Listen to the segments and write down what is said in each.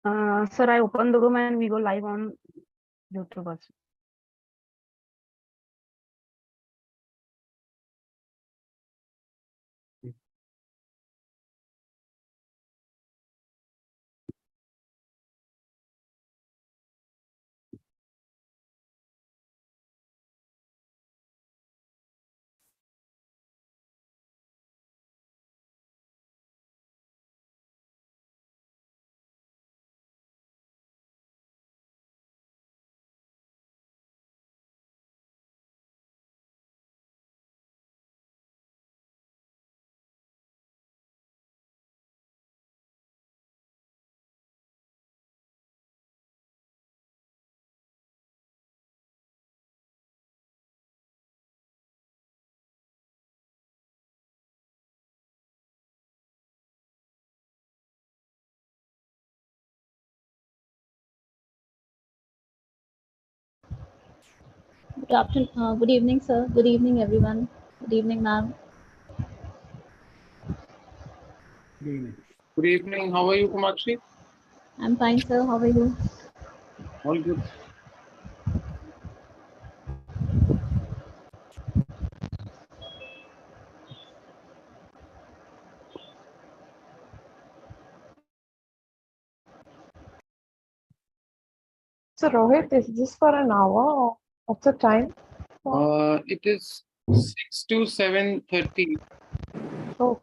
Sir, I open the room and we go live on YouTube also. Good evening, sir. Good evening, everyone. Good evening, ma'am. Good evening. Good evening. How are you, Kumakshi? I'm fine, sir. How are you? All good. So Rohit, is this for an hour or what's the time? It is 6 to 7:30. Oh,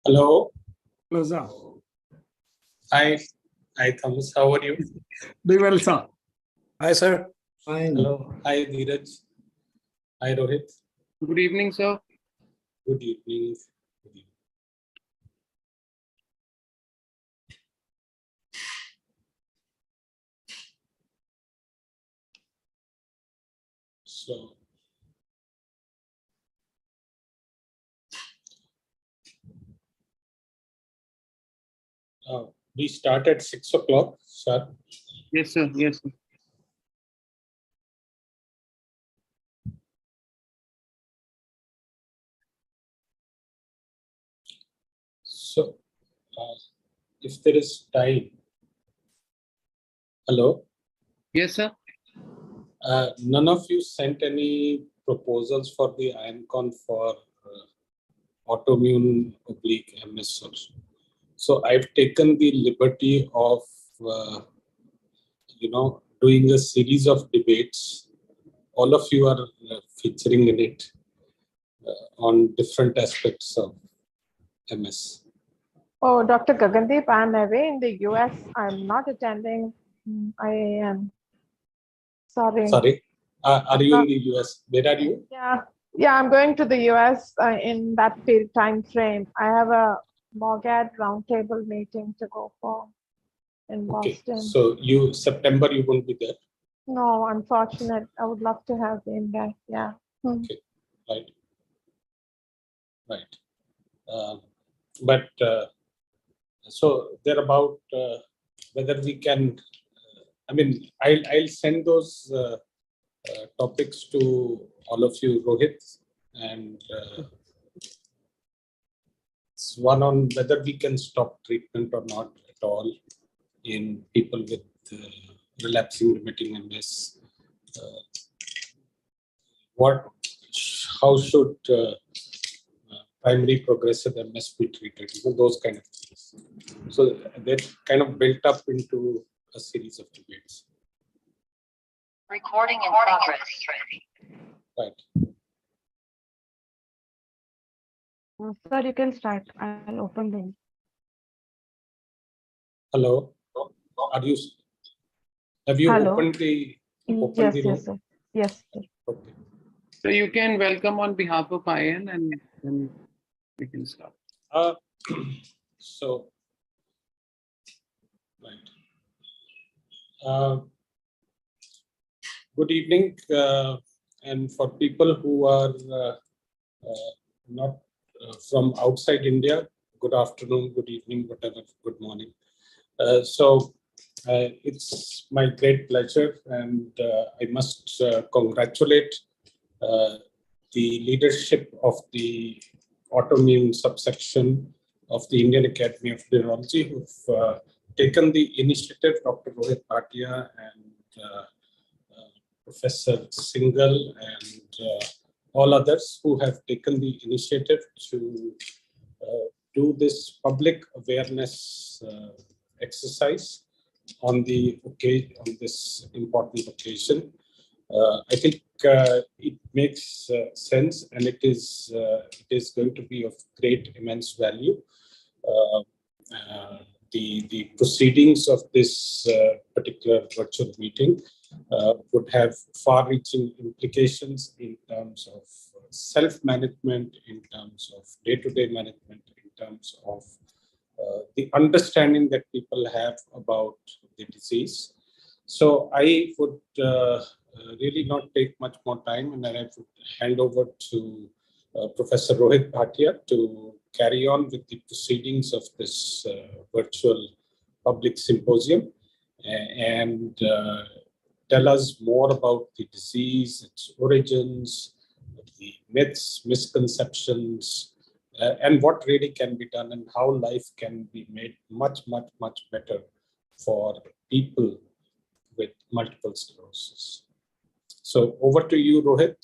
Hello. Hello, sir. Hi. Hi, Thomas. How are you? Doing well, sir. Hi, sir. Fine. Hello. Hi, Dheeraj. Hi, Rohit. Good evening, sir. Good evening. Good evening. So, we start at 6 o'clock, sir. Yes, sir. Yes, sir. So, if there is time. Hello. Yes, sir. None of you sent any proposals for the IronCon for autoimmune oblique MS also. So I've taken the liberty of, doing a series of debates. All of you are featuring in it on different aspects of MS. oh, Dr. Gagandeep, I'm away in the US. I'm not attending. I am sorry. Sorry, are you in the US? Where are you? Yeah, I'm going to the US in that time frame. I have a Morgad roundtable meeting to go for in Boston. So September you won't be there. No, unfortunate. I would love to have been there. Yeah. Okay, right. But so they're about whether we can. I'll send those topics to all of you, Rohit, and it's one on whether we can stop treatment or not at all in people with relapsing remitting MS. How should primary progressive MS be treated? Those kind of things. So they're kind of built up into a series of debates. Recording in progress. Right. Sir, you can start. I'll open the. Hello. Have you Hello. opened the room? Yes, sir. Yes, sir. Okay. So you can welcome on behalf of IN and then we can start. So, right. Good evening, and for people who are not from outside India, good afternoon, good evening, whatever, good morning. It's my great pleasure, and I must congratulate the leadership of the autoimmune subsection of the Indian Academy of Neurology, who've taken the initiative, Dr. Rohit Bhatia and Professor Singhal and all others who have taken the initiative to do this public awareness exercise on this important occasion. I think it makes sense, and it is going to be of great immense value. The proceedings of this particular virtual meeting would have far-reaching implications in terms of self-management, in terms of day-to-day management, in terms of the understanding that people have about the disease. So I would really not take much more time, and then I would hand over to Professor Rohit Bhatia to carry on with the proceedings of this virtual public symposium and tell us more about the disease, its origins, the myths, misconceptions, and what really can be done and how life can be made much, much, much better for people with multiple sclerosis. So over to you, Rohit.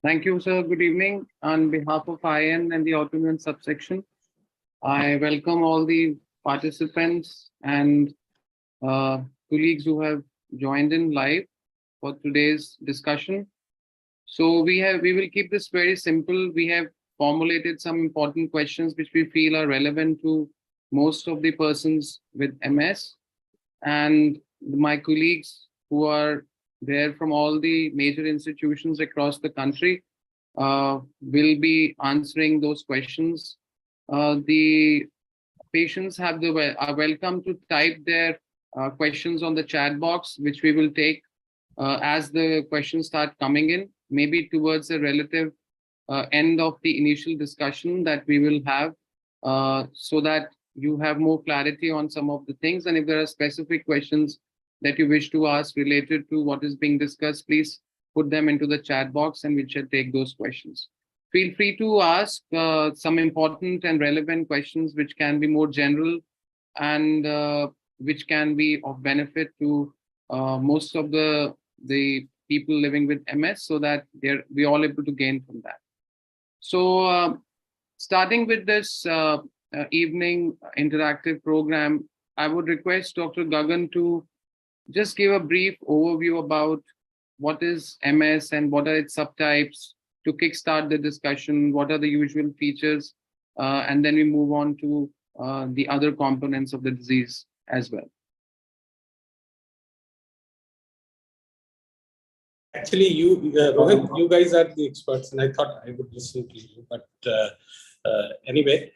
Thank you, sir. Good evening. On behalf of IN and the autoimmune subsection, I welcome all the participants and colleagues who have joined in live for today's discussion. So we will keep this very simple. We have formulated some important questions which we feel are relevant to most of the persons with MS, and my colleagues who are there from all the major institutions across the country will be answering those questions. The patients are welcome to type their questions on the chat box, which we will take as the questions start coming in, maybe towards the relative end of the initial discussion that we will have, so that you have more clarity on some of the things. And if there are specific questions that you wish to ask related to what is being discussed, please put them into the chat box and we shall take those questions. Feel free to ask some important and relevant questions which can be more general and which can be of benefit to most of the people living with MS, so that we're all able to gain from that. So starting with this evening interactive program, I would request Dr. Gagan to just give a brief overview about what is MS and what are its subtypes to kickstart the discussion, what are the usual features, and then we move on to the other components of the disease as well. Actually, Rohit, you guys are the experts, and I thought I would listen to you. But anyway,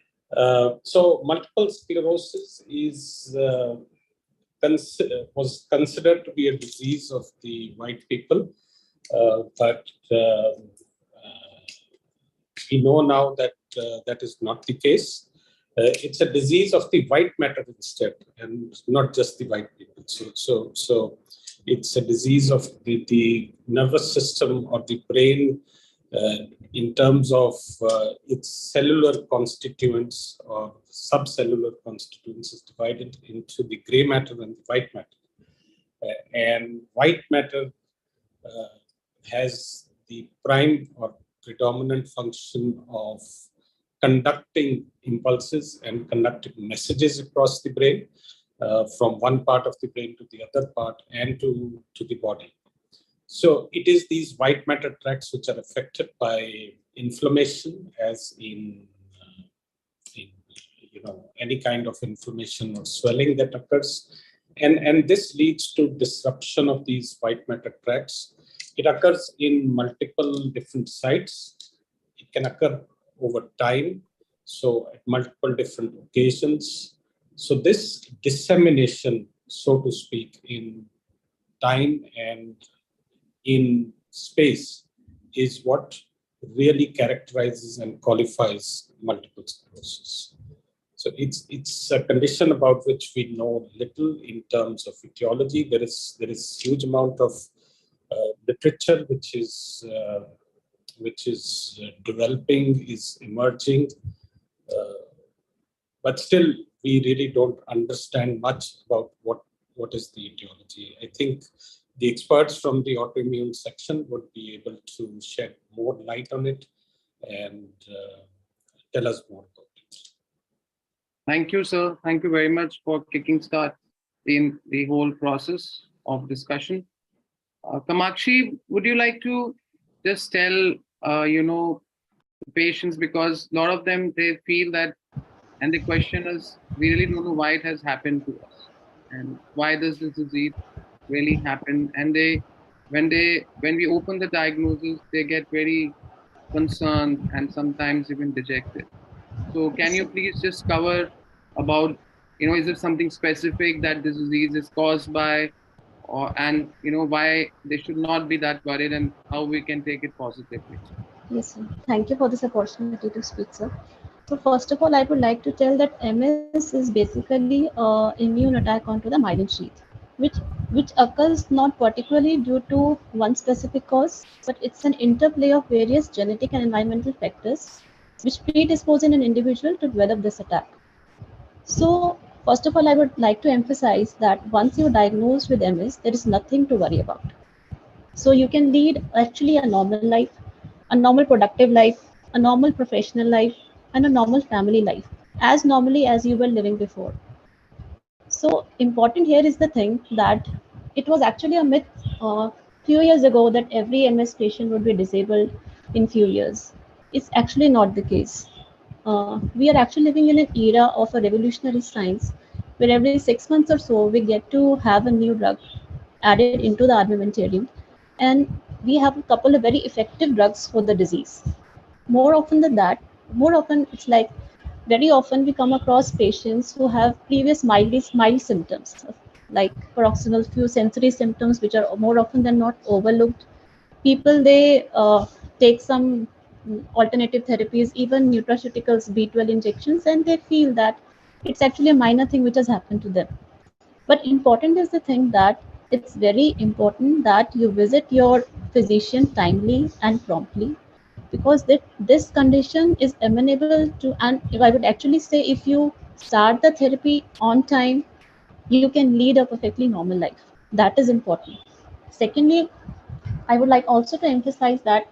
so multiple sclerosis was considered to be a disease of the white people, but we know now that that is not the case. It's a disease of the white matter instead, and not just the white people. So it's a disease of the nervous system or the brain in terms of its cellular constituents or subcellular constituents is divided into the gray matter and the white matter. And white matter has the prime or predominant function of conducting impulses and conducting messages across the brain from one part of the brain to the other part and to the body. So it is these white matter tracts which are affected by inflammation, as in any kind of inflammation or swelling that occurs, and this leads to disruption of these white matter tracts. It occurs in multiple different sites. It can occur over time, so at multiple different occasions. So this dissemination, so to speak, in time and in space is what really characterizes and qualifies multiple sclerosis. So it's a condition about which we know little in terms of etiology. There is huge amount of literature which is developing, is emerging, but still we really don't understand much about what is the etiology. I think the experts from the autoimmune section would be able to shed more light on it and tell us more about it. Thank you, sir. Thank you very much for kicking start in the whole process of discussion. Kamakshi, would you like to just tell, the patients, because a lot of them, they feel that, and the question is, we really don't know why it has happened to us and why does this disease really happen? And when we open the diagnosis, they get very concerned and sometimes even dejected. So can you please just cover about, is it something specific that this disease is caused by, and why they should not be that worried and how we can take it positively? Yes, sir. Thank you for this opportunity to speak, sir. So first of all, I would like to tell that MS is basically an immune attack onto the myelin sheath, which which occurs not particularly due to one specific cause, but it's an interplay of various genetic and environmental factors which predispose in an individual to develop this attack. So first of all, I would like to emphasize that once you're diagnosed with MS, there is nothing to worry about. So you can lead actually a normal life, a normal productive life, a normal professional life, and a normal family life, as normally as you were living before. So important here is the thing that it was actually a myth few years ago that every MS patient would be disabled in few years. It's actually not the case. We are actually living in an era of a revolutionary science where every 6 months or so we get to have a new drug added into the armamentarium, and we have a couple of very effective drugs for the disease. More often than that, more often it's like very often we come across patients who have previous mild symptoms like paroxysmal few sensory symptoms, which are more often than not overlooked. People, they take some alternative therapies, even nutraceuticals, B12 injections, and they feel that it's actually a minor thing which has happened to them. But important is the thing that it's very important that you visit your physician timely and promptly, because this condition is amenable to, and I would actually say if you start the therapy on time, you can lead a perfectly normal life. That is important. Secondly, I would like also to emphasize that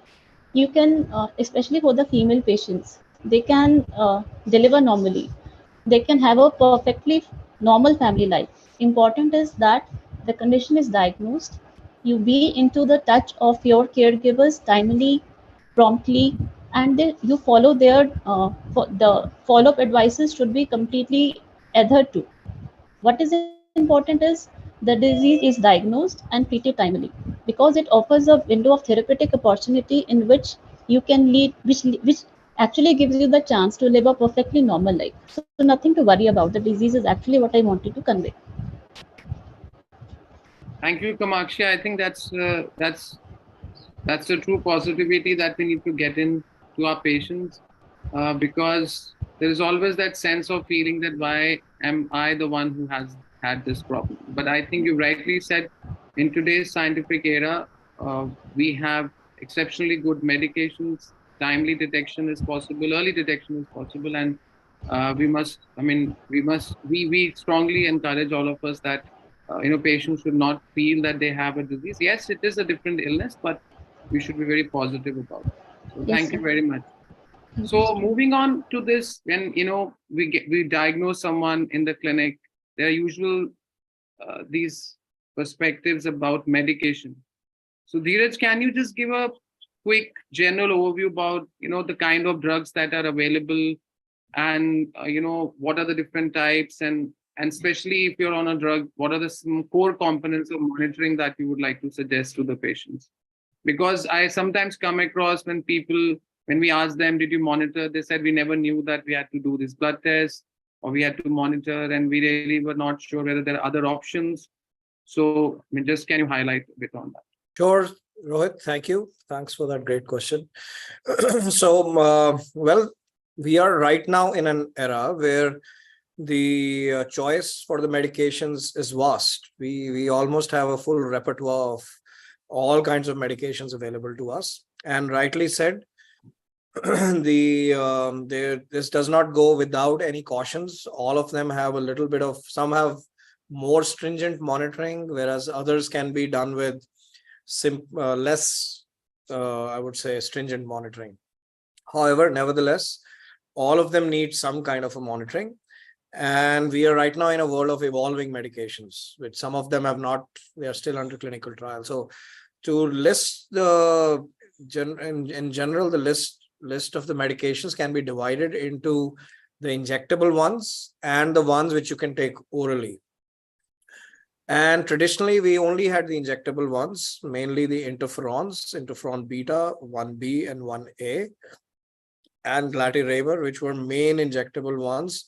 you can, especially for the female patients, they can deliver normally. They can have a perfectly normal family life. Important is that the condition is diagnosed. You be into the touch of your caregivers timely, promptly, and you follow their the follow-up advices should be completely adhered to. What is important is the disease is diagnosed and treated timely, because it offers a window of therapeutic opportunity in which you can lead, which actually gives you the chance to live a perfectly normal life. So nothing to worry about. The disease is actually what I wanted to convey. Thank you, Kamakshi. I think that's the true positivity that we need to get in to our patients, because there is always that sense of feeling that why am I the one who has had this problem? But I think you rightly said, in today's scientific era, we have exceptionally good medications. Timely detection is possible, early detection is possible, and we strongly encourage all of us that patients should not feel that they have a disease. Yes, it is a different illness, but we should be very positive about it. So Yes, thank sir. you very much. Thank you, So sir. moving on to this, when we diagnose someone in the clinic, there are usual these perspectives about medication. So Dheeraj, can you just give a quick general overview about the kind of drugs that are available, and what are the different types, and especially if you're on a drug, what are the some core components of monitoring that you would like to suggest to the patients? Because I sometimes come across when we ask them, did you monitor, they said we never knew that we had to do this blood test or we had to monitor, and we really were not sure whether there are other options. So just can you highlight a bit on that? Sure, Rohit, thank you. Thanks for that great question. So, well, we are right now in an era where the choice for the medications is vast. We almost have a full repertoire of all kinds of medications available to us. And rightly said, this does not go without any cautions. All of them have a little bit of, some have more stringent monitoring, whereas others can be done with less, I would say, stringent monitoring. However, nevertheless, all of them need some kind of a monitoring. And we are right now in a world of evolving medications, which some of them have not, they are still under clinical trial. So to list the, in general, the list of the medications can be divided into the injectable ones and the ones which you can take orally. And traditionally, we only had the injectable ones, mainly the interferons, interferon beta, 1B and 1A, and glatiramer, which were main injectable ones.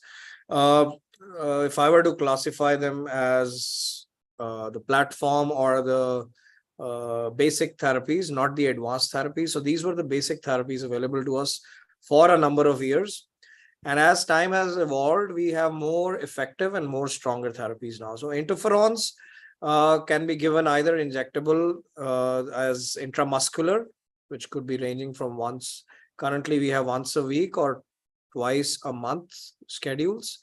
If I were to classify them as the platform or the basic therapies, not the advanced therapies. So these were the basic therapies available to us for a number of years. And as time has evolved, we have more effective and more stronger therapies now. So interferons can be given either injectable as intramuscular, which could be ranging from once. Currently, we have once a week or twice a month schedules.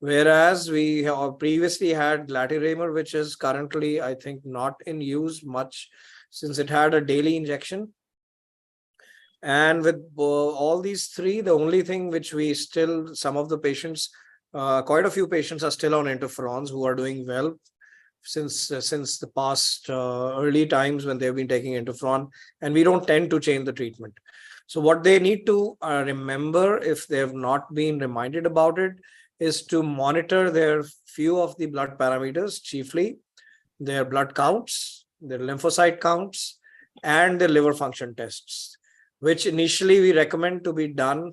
Whereas we have previously had glatiramer, which is currently, I think, not in use much since it had a daily injection. And with all these three, the only thing which we still, some of the patients, quite a few patients are still on interferons who are doing well since the past early times when they've been taking interferon, and we don't tend to change the treatment. So what they need to remember, if they have not been reminded about it, is to monitor their few of the blood parameters, chiefly their blood counts, their lymphocyte counts, and their liver function tests, which initially we recommend to be done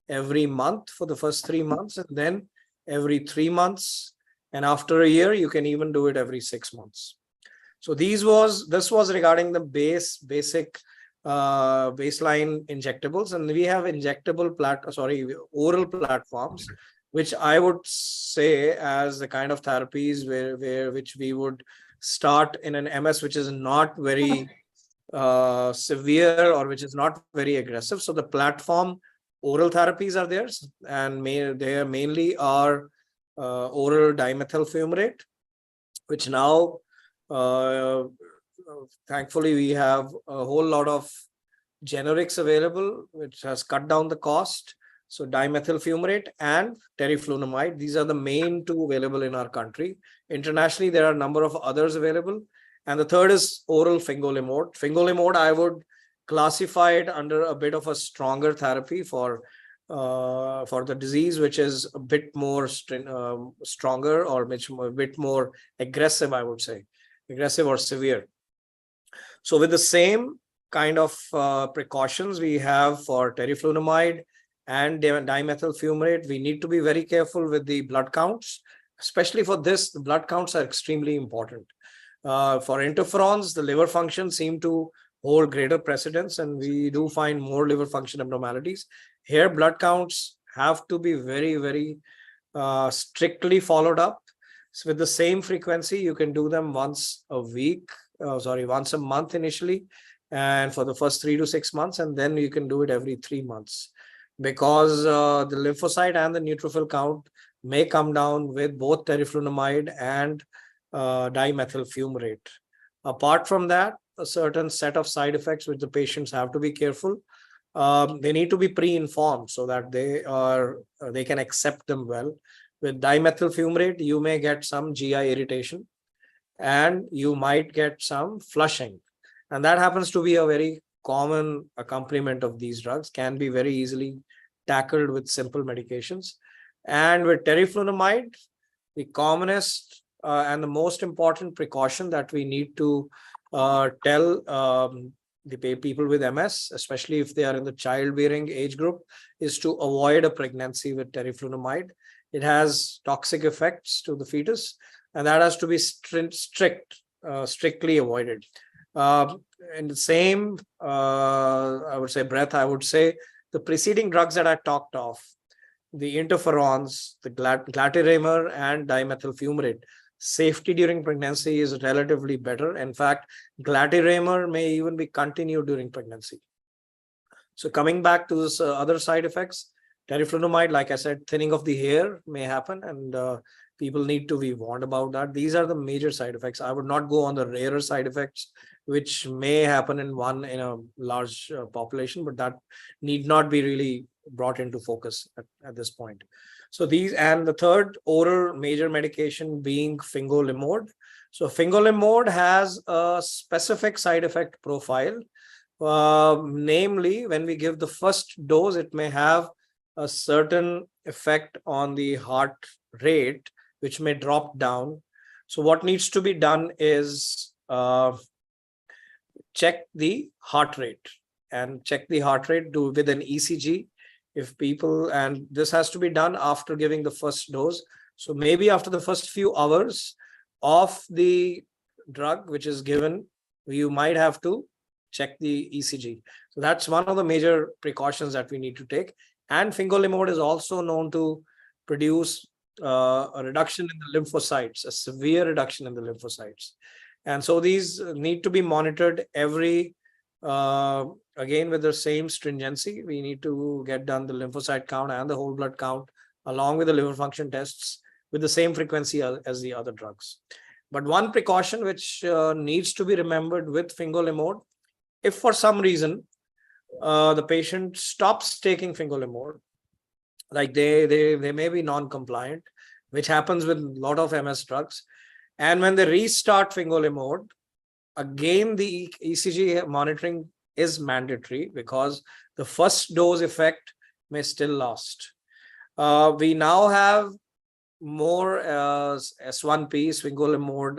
every month for the first 3 months, and then every 3 months. And after a year, you can even do it every 6 months. So this was regarding the basic baseline injectables. And we have injectable oral platforms, which I would say as the kind of therapies which we would start in an MS, which is not very severe or which is not very aggressive. So the platform oral therapies are there, and they mainly are oral dimethyl fumarate, which now thankfully we have a whole lot of generics available, which has cut down the cost. So dimethyl fumarate and teriflunomide, these are the main two available in our country. Internationally, there are a number of others available. And the third is oral fingolimod. Fingolimod, I would classify it under a bit of a stronger therapy for the disease, which is a bit more stronger or a bit more aggressive, I would say, aggressive or severe. So with the same kind of precautions we have for teriflunomide and dimethyl fumarate, we need to be very careful with the blood counts. Especially for this, the blood counts are extremely important. For interferons, the liver function seem to hold greater precedence, and we do find more liver function abnormalities. Here, blood counts have to be very, very strictly followed up. So with the same frequency, you can do them once a month initially, and for the first 3 to 6 months, and then you can do it every 3 months, because the lymphocyte and the neutrophil count may come down with both teriflunomide and dimethyl fumarate. Apart from that, a certain set of side effects which the patients have to be careful. They need to be pre-informed so that they can accept them well. With dimethyl fumarate, you may get some GI irritation and you might get some flushing. And that happens to be a very common accompaniment of these drugs, can be very easily tackled with simple medications. And with teriflunomide, the commonest and the most important precaution that we need to tell the people with MS, especially if they are in the childbearing age group, is to avoid a pregnancy with teriflunomide. It has toxic effects to the fetus, and that has to be strictly avoided. In the same, I would say, breath, I would say the preceding drugs that I talked of, the interferons, the glatiramer and dimethyl fumarate, Safety during pregnancy is relatively better. In fact, glatiramer may even be continued during pregnancy. So coming back to this other side effects, teriflunomide, like I said, thinning of the hair may happen, and people need to be warned about that. These are the major side effects. I would not go on the rarer side effects, which may happen in a large population, but that need not be really brought into focus at this point. So these, and the third oral major medication being fingolimod. So fingolimod has a specific side effect profile. Namely, when we give the first dose, it may have a certain effect on the heart rate, which may drop down. So what needs to be done is check the heart rate with an ECG. If people, and this has to be done after giving the first dose. So maybe after the first few hours of the drug which is given, you might have to check the ECG. So that's one of the major precautions that we need to take. And fingolimod is also known to produce a reduction in the lymphocytes, a severe reduction in the lymphocytes. And so these need to be monitored every, again, with the same stringency. We need to get done the lymphocyte count and the whole blood count, along with the liver function tests, with the same frequency as the other drugs. But one precaution which needs to be remembered with fingolimod, if for some reason the patient stops taking fingolimod, like they may be non-compliant, which happens with a lot of MS drugs, and when they restart fingolimod, again the ECG monitoring is mandatory, because the first dose effect may still last. We now have more S1P, sfingolimod,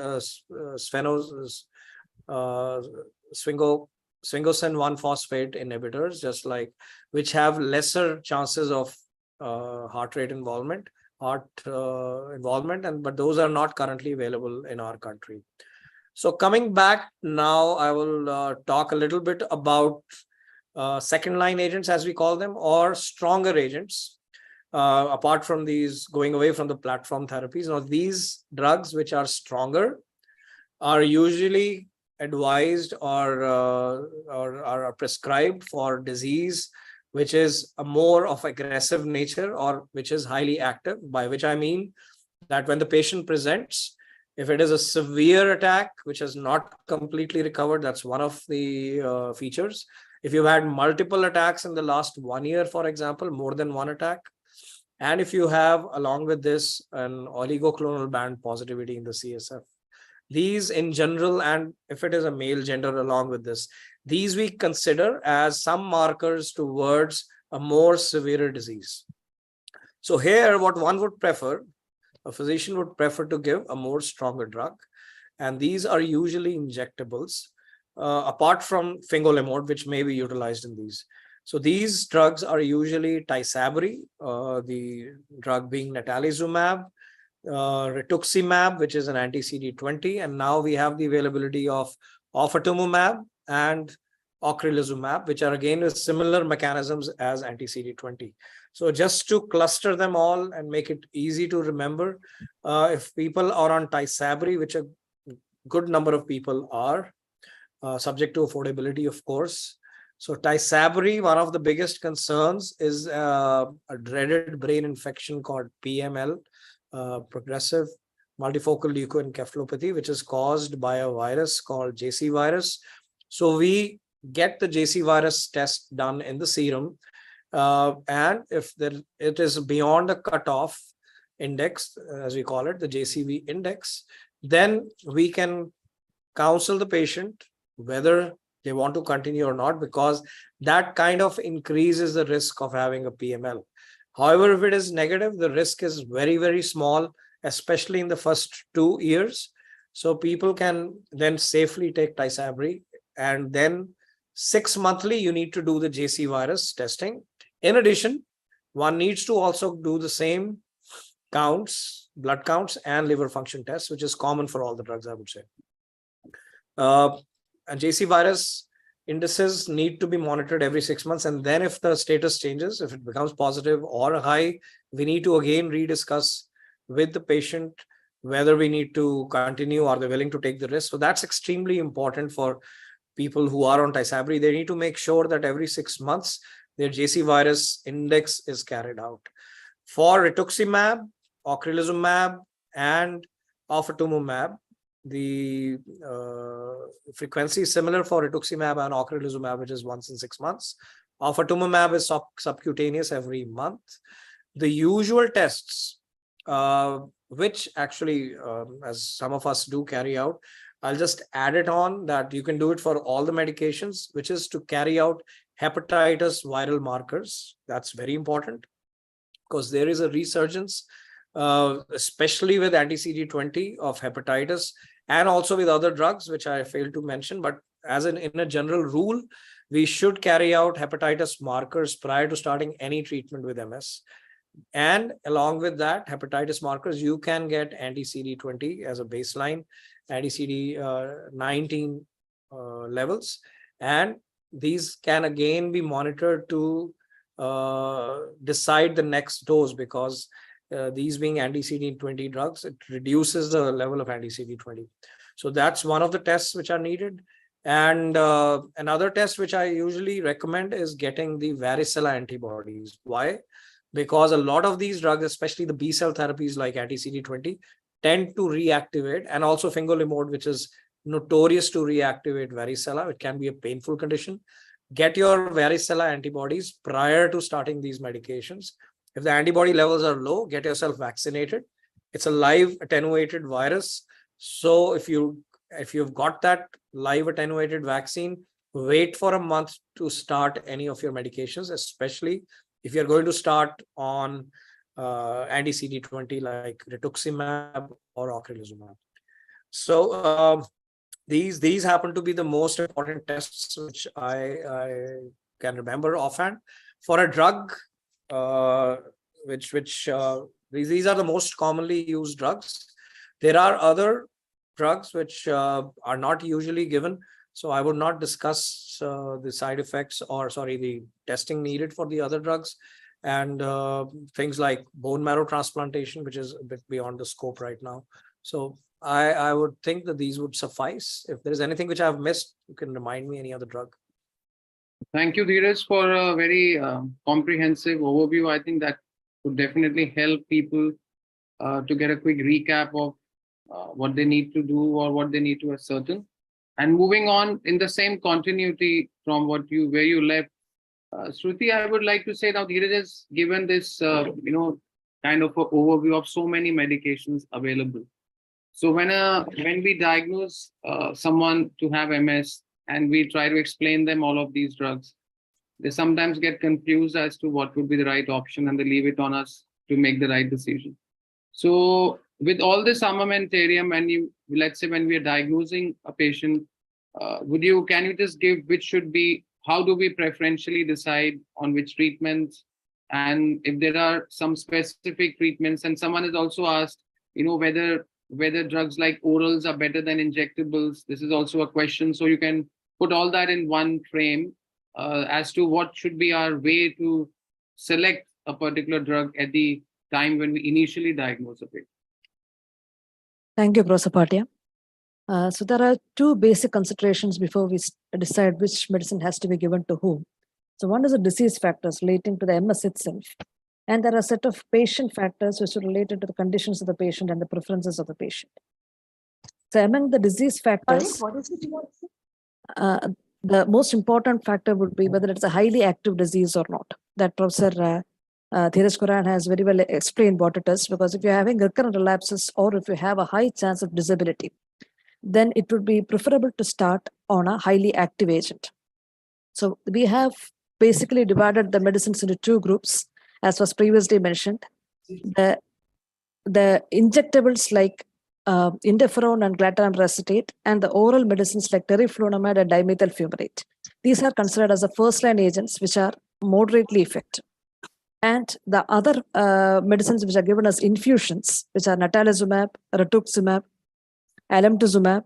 sphingosine 1-phosphate inhibitors, just like, which have lesser chances of heart involvement, but those are not currently available in our country. So coming back now, I will talk a little bit about second line agents, as we call them, or stronger agents. Apart from these, going away from the platform therapies. Now, these drugs which are stronger are usually advised or are prescribed for disease which is a more of aggressive nature, or which is highly active, by which I mean that when the patient presents, if it is a severe attack which has not completely recovered, that's one of the features. If you've had multiple attacks in the last 1 year, for example, more than one attack, and if you have, along with this, an oligoclonal band positivity in the CSF, these in general, and if it is a male gender along with this, these we consider as some markers towards a more severe disease. So here, what one would prefer, a physician would prefer to give a more stronger drug, and these are usually injectables, apart from fingolimod, which may be utilized in these. So these drugs are usually Tysabri, the drug being natalizumab, rituximab, which is an anti-CD20, and now we have the availability of ofatumumab and ocrelizumab, which are again with similar mechanisms as anti-CD20. So just to cluster them all and make it easy to remember, if people are on Tysabri, which a good number of people are, subject to affordability, of course. So Tysabri, one of the biggest concerns is a dreaded brain infection called PML, progressive multifocal leukoencephalopathy, which is caused by a virus called JC virus. So we get the JC virus test done in the serum, and if it is beyond a cutoff index, as we call it, the JCV index, then we can counsel the patient whether they want to continue or not, because that kind of increases the risk of having a PML. However, if it is negative, the risk is very, very small, especially in the first 2 years. So people can then safely take Tysabri, and then 6 monthly, you need to do the JC virus testing. In addition, one needs to also do the same counts, blood counts and liver function tests, which is common for all the drugs, I would say. And JC virus indices need to be monitored every 6 months. And then if the status changes, if it becomes positive or high, we need to again rediscuss with the patient whether we need to continue, are they willing to take the risk? So that's extremely important for people who are on Tysabri. They need to make sure that every 6 months their JC virus index is carried out. For rituximab, ocrelizumab, and ofatumumab, the frequency is similar for rituximab and ocrelizumab, which is once in 6 months. Ofatumumab is subcutaneous every month. The usual tests, which actually, as some of us do carry out, I'll just add it on that you can do it for all the medications, which is to carry out hepatitis viral markers. That's very important because there is a resurgence, especially with anti-CD20 of hepatitis and also with other drugs, which I failed to mention. But as in a general rule, we should carry out hepatitis markers prior to starting any treatment with MS. And along with that, hepatitis markers, you can get anti-CD20 as a baseline, anti-CD19 levels. And these can again be monitored to decide the next dose, because these being anti-CD20 drugs, it reduces the level of anti-CD20. So that's one of the tests which are needed. And another test which I usually recommend is getting the varicella antibodies. Why? Because a lot of these drugs, especially the B-cell therapies like anti-CD20, tend to reactivate, and also fingolimod, which is notorious to reactivate varicella. It can be a painful condition. Get your varicella antibodies prior to starting these medications. If the antibody levels are low, get yourself vaccinated. It's a live attenuated virus. So if you've got that live attenuated vaccine, wait for a month to start any of your medications, especially if you're going to start on anti-CD20 like rituximab or ocrelizumab. So these happen to be the most important tests which I can remember offhand. For a drug, these are the most commonly used drugs. There are other drugs which are not usually given. So I would not discuss the side effects or the testing needed for the other drugs, and things like bone marrow transplantation, which is a bit beyond the scope right now. So I would think that these would suffice. If there is anything which I've missed, you can remind me any other drug. Thank you, Dheeraj, for a very comprehensive overview. I think that would definitely help people to get a quick recap of what they need to do or what they need to ascertain. And moving on in the same continuity from where you left, Shruti, I would like to say now Dheeraj has given this, kind of an overview of so many medications available. So when we diagnose someone to have MS and we try to explain them all of these drugs, they sometimes get confused as to what would be the right option, and they leave it on us to make the right decision. So with all this armamentarium, and let's say when we are diagnosing a patient, can you just give how do we preferentially decide on which treatments, and if there are some specific treatments? And someone has also asked, whether drugs like orals are better than injectables. This is also a question. So you can put all that in one frame as to what should be our way to select a particular drug at the time when we initially diagnose a patient. Thank you, Professor Patia. So there are two basic considerations before we decide which medicine has to be given to whom. So one is the disease factors relating to the MS itself. And there are a set of patient factors which are related to the conditions of the patient and the preferences of the patient. So among the disease factors, the most important factor would be whether it's a highly active disease or not. That Professor Dheeraj Kuran has very well explained what it is, because if you're having recurrent relapses or if you have a high chance of disability, then it would be preferable to start on a highly active agent. So we have basically divided the medicines into two groups, as was previously mentioned. The injectables like interferon and glatiramer acetate, and the oral medicines like teriflunomide and dimethyl fumarate. These are considered as the first-line agents which are moderately effective. And the other medicines which are given as infusions, which are natalizumab, rituximab, alemtuzumab,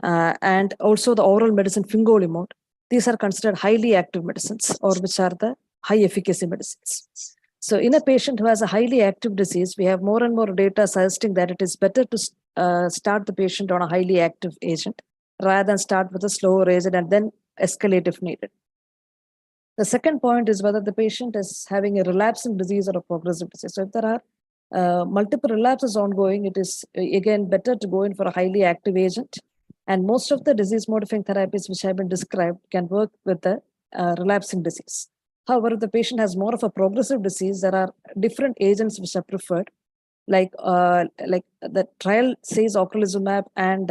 and also the oral medicine fingolimod. These are considered highly active medicines, or which are the high efficacy medicines. So in a patient who has a highly active disease, we have more and more data suggesting that it is better to start the patient on a highly active agent rather than start with a slower agent and then escalate if needed. The second point is whether the patient is having a relapsing disease or a progressive disease. So if there are multiple relapses ongoing, it is again better to go in for a highly active agent. And most of the disease modifying therapies which have been described can work with the relapsing disease. However, if the patient has more of a progressive disease, there are different agents which are preferred, like the trial says ocrelizumab and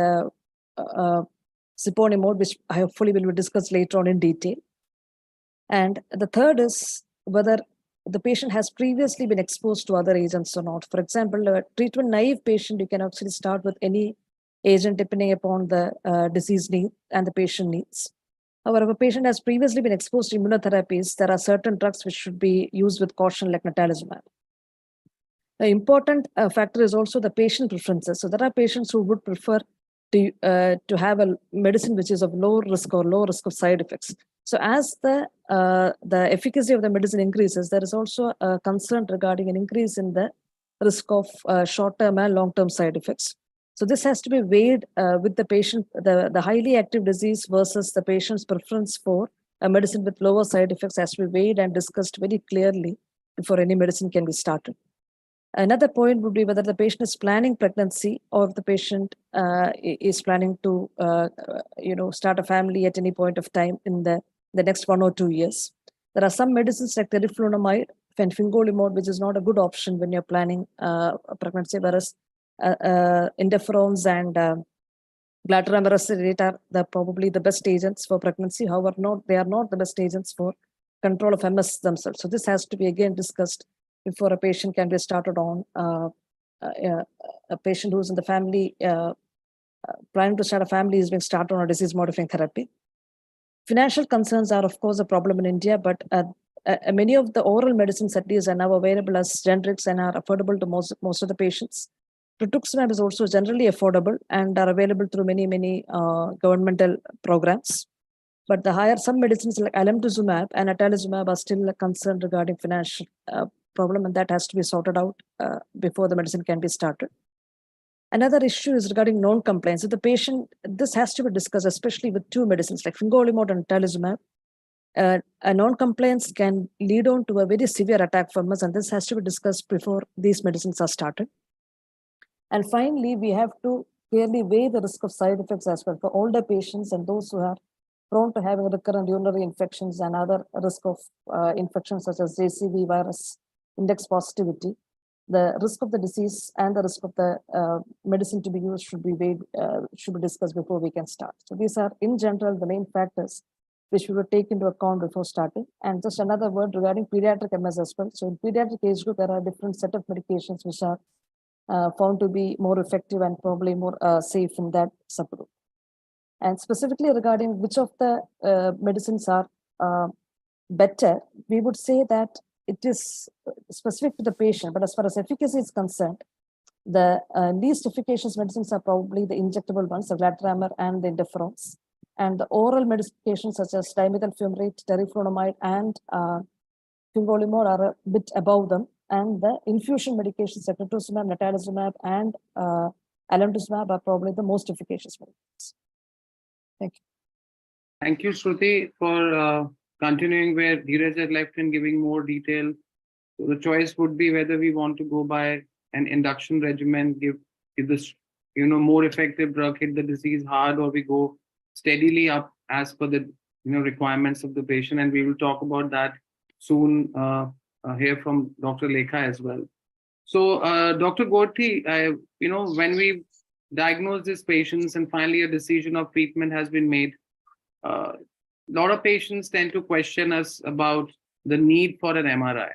siponimod, which hopefully will be discussed later on in detail. And the third is whether the patient has previously been exposed to other agents or not. For example, a treatment-naive patient, you can actually start with any agent depending upon the disease need and the patient needs. However, if a patient has previously been exposed to immunotherapies, there are certain drugs which should be used with caution, like natalizumab. The important factor is also the patient preferences. So there are patients who would prefer to have a medicine which is of low risk or low risk of side effects. So as the efficacy of the medicine increases, there is also a concern regarding an increase in the risk of short-term and long-term side effects. So this has to be weighed with the patient, the highly active disease versus the patient's preference for a medicine with lower side effects has to be weighed and discussed very clearly before any medicine can be started. Another point would be whether the patient is planning pregnancy or if the patient is planning to start a family at any point of time in the next 1 or 2 years. There are some medicines like teriflunomide, fingolimod, which is not a good option when you're planning a pregnancy, whereas interferons and glatirameroside are probably the best agents for pregnancy. However, they are not the best agents for control of MS themselves. So this has to be again discussed before a patient can be started on a patient who's in the family, planning to start a family is being started on a disease-modifying therapy. Financial concerns are, of course, a problem in India, but many of the oral medicines at least are now available as generics and are affordable to most of the patients. Rituximab is also generally affordable and are available through many governmental programs. But some medicines like alemtuzumab and natalizumab are still a concern regarding financial problem, and that has to be sorted out before the medicine can be started. Another issue is regarding non-compliance. If the patient, this has to be discussed, especially with two medicines like fingolimod and natalizumab. A non-compliance can lead on to a very severe attack for MS, and this has to be discussed before these medicines are started. And finally, we have to clearly weigh the risk of side effects as well for older patients and those who are prone to having recurrent urinary infections and other risk of infections such as JCV virus index positivity. The risk of the disease and the risk of the medicine to be used should be weighed, should be discussed before we can start. So these are, in general, the main factors which we will take into account before starting. And just another word regarding pediatric MS as well. So in pediatric age group, there are different set of medications which are found to be more effective and probably more safe in that subgroup. And specifically regarding which of the medicines are better, we would say that it is specific to the patient, but as far as efficacy is concerned, the least efficacious medicines are probably the injectable ones, the glatiramer and the interferons. And the oral medications such as dimethyl fumarate, teriflunomide, and fingolimod are a bit above them. And the infusion medications like rituximab, natalizumab, and alemtuzumab are probably the most efficacious medicines. Thank you. Thank you, Shruti, for continuing where Dheeraj had left and giving more detail. So the choice would be whether we want to go by an induction regimen, give this more effective drug, hit the disease hard, or we go steadily up as per the requirements of the patient. And we will talk about that soon. Hear from Dr. Lekha as well. So, Dr. Gorthi, when we diagnose these patients and finally a decision of treatment has been made, a lot of patients tend to question us about the need for an MRI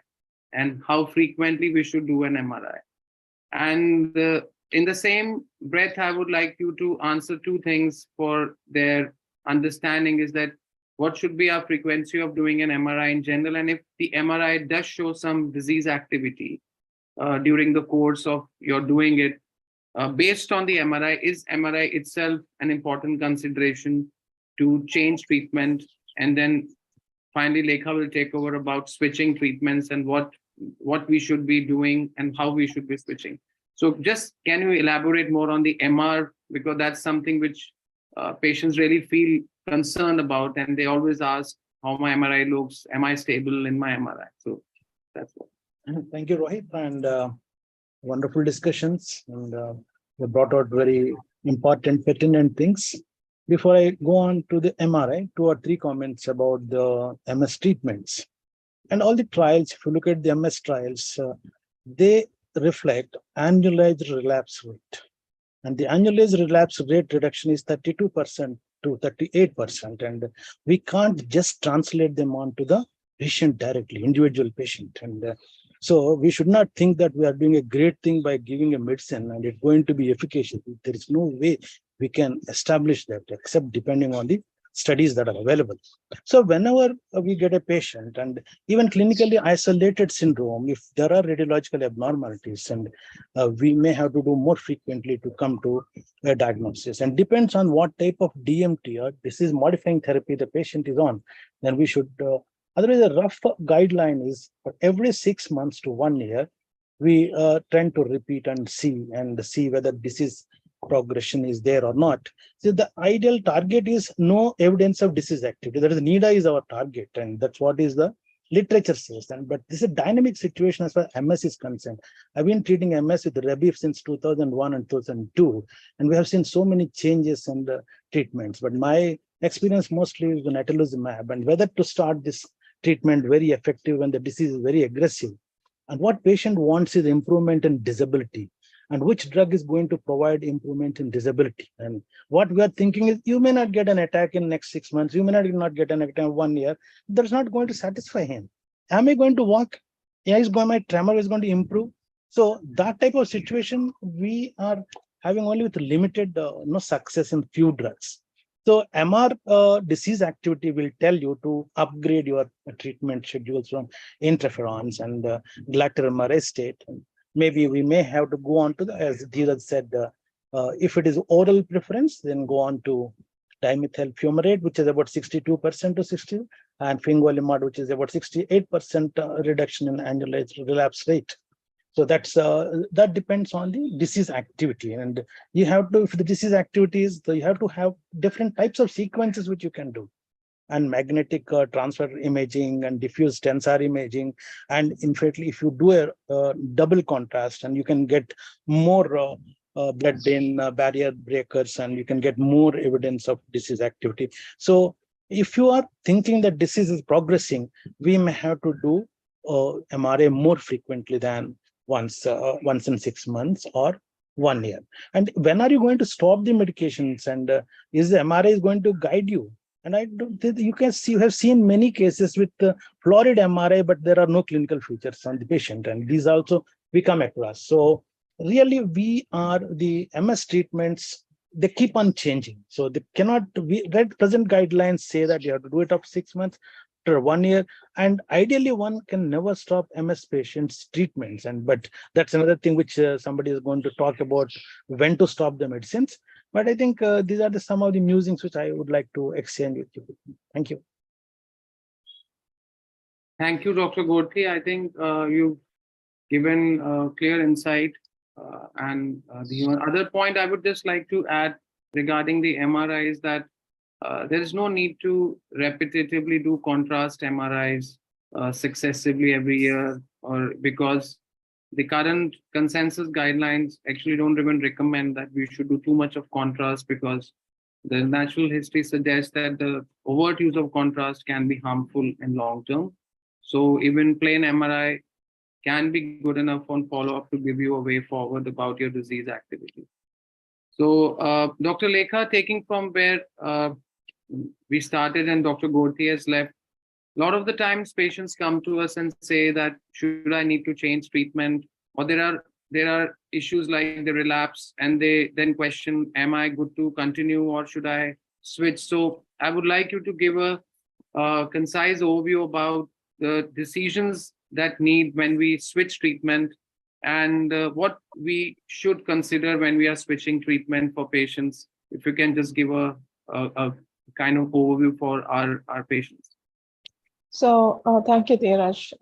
and how frequently we should do an MRI. And in the same breath, I would like you to answer two things for their understanding is that what should be our frequency of doing an MRI in general? And if the MRI does show some disease activity during the course of your doing it, based on the MRI, is MRI itself an important consideration to change treatment? And then finally, Lekha will take over about switching treatments and what what we should be doing and how we should be switching. So just can you elaborate more on the MR, because that's something which patients really feel concerned about, and they always ask how my MRI looks, am I stable in my MRI? So that's what. Thank you, Rohit, and wonderful discussions, and you brought out very important, pertinent things. Before I go on to the MRI, 2 or 3 comments about the MS treatments. And all the trials, if you look at the MS trials, they reflect annualized relapse rate. And the annualized relapse rate reduction is 32% to 38%. And we can't just translate them onto the patient directly, individual patient. And so we should not think that we are doing a great thing by giving a medicine and it's going to be efficacious. There is no way we can establish that except depending on the studies that are available. So whenever we get a patient, and even clinically isolated syndrome, if there are radiological abnormalities, and we may have to do more frequently to come to a diagnosis, and depends on what type of DMT or disease modifying therapy the patient is on, then we should, otherwise a rough guideline is for every 6 months to 1 year, we tend to repeat and see whether disease progression is there or not. So the ideal target is no evidence of disease activity. That is, NIDA is our target, and that's what is the literature says. And but this is a dynamic situation as far as MS is concerned. I've been treating MS with Rebif since 2001 and 2002, and we have seen so many changes in the treatments. But my experience mostly is the natalizumab, and whether to start this treatment very effective when the disease is very aggressive. And what patient wants is improvement in disability, and which drug is going to provide improvement in disability. And what we are thinking is, you may not get an attack in next 6 months, you may not get an attack in 1 year. That's not going to satisfy him. Am I going to walk? Yeah, my tremor is going to improve. So that type of situation we are having only with limited no success in few drugs. So MR disease activity will tell you to upgrade your treatment schedules from interferons and lateral MRI state. Maybe we may have to go on to the, as Dheeraj said, if it is oral preference, then go on to dimethyl fumarate, which is about 62% to 60, and fingolimod, which is about 68% reduction in annualized relapse rate. So that's that depends on the disease activity, and you have to, if the disease activity is, you have to have different types of sequences which you can do. And magnetic transfer imaging and diffuse tensor imaging. And in fact, if you do a double contrast, and you can get more blood-brain barrier breakers, and you can get more evidence of disease activity. So if you are thinking that disease is progressing, we may have to do MRA more frequently than once in 6 months or 1 year. And when are you going to stop the medications? And is the MRA is going to guide you? And I don't think you can see, you have seen many cases with florid MRI, but there are no clinical features on the patient. And these also we come across. So really, we are the MS treatments, they keep on changing. So they cannot, present guidelines say that you have to do it after 6 months, after 1 year. And ideally, one can never stop MS patients' treatments. But that's another thing which somebody is going to talk about, when to stop the medicines. But I think these are some of the musings which I would like to exchange with you. Thank you. Thank you, Dr. Godke. I think you've given clear insight. And the other point I would just like to add regarding the MRI is that there is no need to repetitively do contrast MRIs successively every year, or because the current consensus guidelines actually don't even recommend that we should do too much of contrast, because the natural history suggests that the overt use of contrast can be harmful in long term. So even plain MRI can be good enough on follow-up to give you a way forward about your disease activity. So Dr. Lekha, taking from where we started and Dr. Godke has left, a lot of the times patients come to us and say that, should I need to change treatment? Or there are issues like the relapse, and they then question, am I good to continue or should I switch? So I would like you to give a concise overview about the decisions that need when we switch treatment, and what we should consider when we are switching treatment for patients. If you can just give a kind of overview for our patients. So thank you, Dheeraj.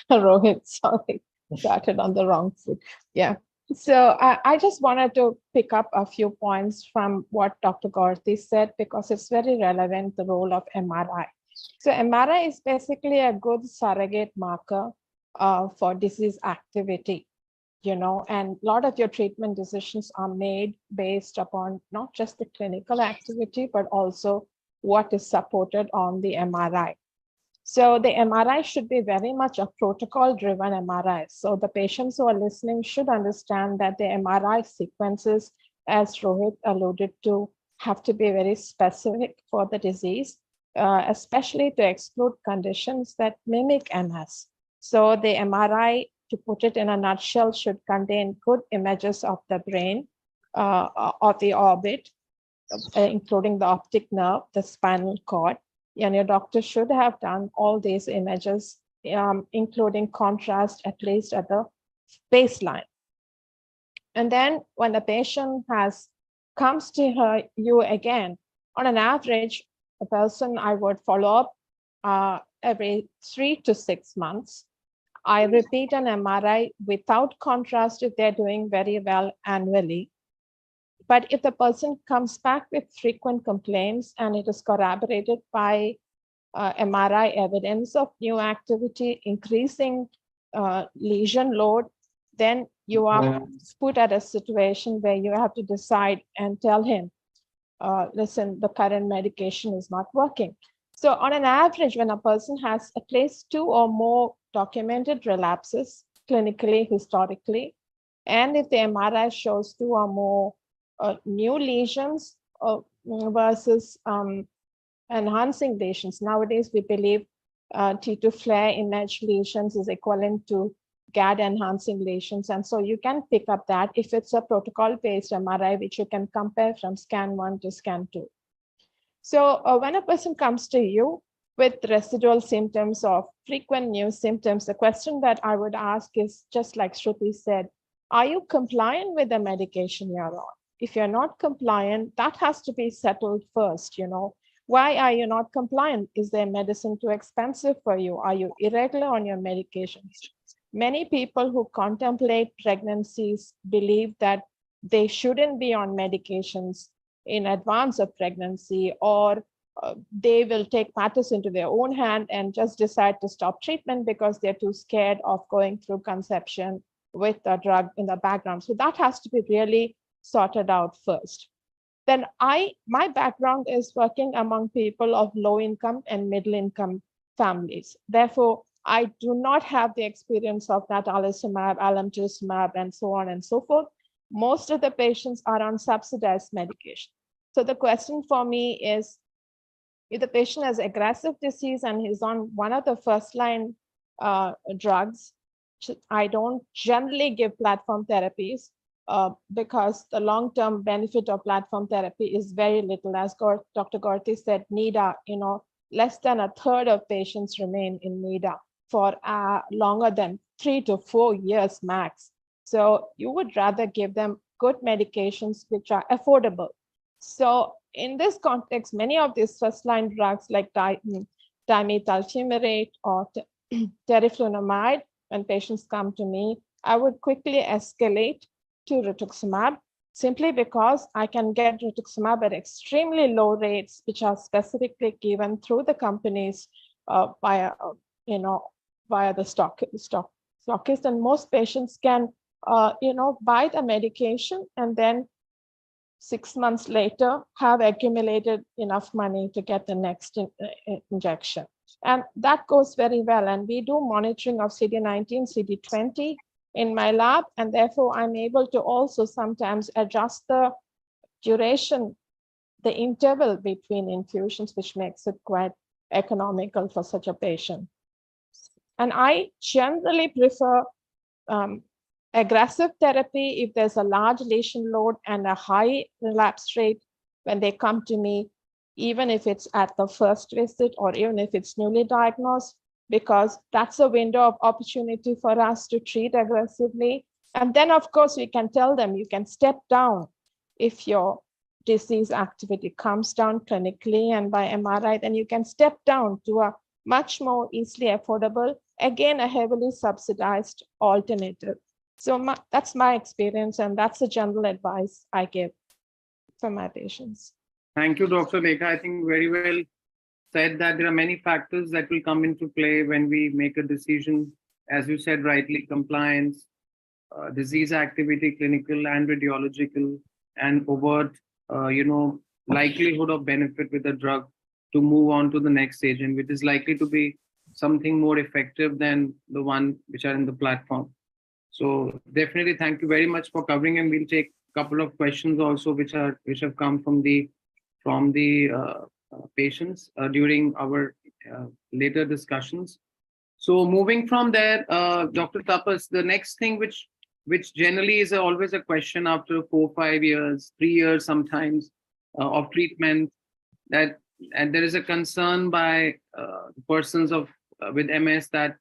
Rohit, sorry, started on the wrong foot. Yeah. So I just wanted to pick up a few points from what Dr. Gorty said, because it's very relevant, the role of MRI. So MRI is basically a good surrogate marker for disease activity, you know, and a lot of your treatment decisions are made based upon not just the clinical activity, but also what is supported on the MRI. So the MRI should be very much a protocol-driven MRI. So the patients who are listening should understand that the MRI sequences, as Rohit alluded to, have to be very specific for the disease, especially to exclude conditions that mimic MS. So the MRI, to put it in a nutshell, should contain good images of the brain, of the orbit, including the optic nerve, the spinal cord. And your doctor should have done all these images, including contrast, at least at the baseline. And then when the patient comes to you again, on an average, a person I would follow up every 3 to 6 months. I repeat an MRI without contrast if they're doing very well annually. But if the person comes back with frequent complaints and it is corroborated by MRI evidence of new activity, increasing lesion load, then you are put at a situation where you have to decide and tell him, listen, the current medication is not working. So on an average, when a person has at least 2 or more documented relapses clinically, historically, and if the MRI shows 2 or more new lesions versus enhancing lesions. Nowadays, we believe T2 flare image lesions is equivalent to GAD enhancing lesions. And so you can pick up that if it's a protocol-based MRI, which you can compare from scan 1 to scan 2. So when a person comes to you with residual symptoms or frequent new symptoms, the question that I would ask is, just like Shruti said, are you compliant with the medication you're on? If you're not compliant, that has to be settled first, you know. Why are you not compliant? Is their medicine too expensive for you? Are you irregular on your medications? Many people who contemplate pregnancies believe that they shouldn't be on medications in advance of pregnancy, or they will take matters into their own hand and just decide to stop treatment because they're too scared of going through conception with a drug in the background. So that has to be really sorted out first. Then my background is working among people of low income and middle income families. Therefore, I do not have the experience of natalizumab, alemtuzumab, and so on and so forth. Most of the patients are on subsidized medication. So the question for me is, if the patient has aggressive disease and is on one of the first line drugs, I don't generally give platform therapies because the long-term benefit of platform therapy is very little. As Dr. Gorty said, NIDA, you know, less than a third of patients remain in NIDA for longer than 3 to 4 years max. So you would rather give them good medications which are affordable. So in this context, many of these first-line drugs like dimethyl fumarate or teriflunomide, when patients come to me, I would quickly escalate to rituximab, simply because I can get rituximab at extremely low rates, which are specifically given through the companies via the stockist, and most patients can buy the medication and then 6 months later have accumulated enough money to get the next injection. And that goes very well. And we do monitoring of CD19, CD20 in my lab, and therefore I'm able to also sometimes adjust the duration, the interval between infusions, which makes it quite economical for such a patient. And I generally prefer aggressive therapy if there's a large lesion load and a high relapse rate when they come to me, even if it's at the first visit or even if it's newly diagnosed, because that's a window of opportunity for us to treat aggressively. And then, of course, we can tell them you can step down if your disease activity comes down clinically and by MRI, then you can step down to a much more easily affordable again, a heavily subsidized alternative. So that's my experience, and that's the general advice I give for my patients. Thank you, Dr. Lekha. I think very well said that there are many factors that will come into play when we make a decision. As you said rightly, compliance, disease activity, clinical and radiological, and overt, likelihood of benefit with the drug to move on to the next agent, which is likely to be something more effective than the one which are in the platform. So definitely, thank you very much for covering, and we'll take a couple of questions also which have come from the patients during our later discussions. So moving from there, Dr. Tapas, the next thing which generally is always a question after 4, 5 years, 3 years sometimes of treatment, and there is a concern by persons with MS that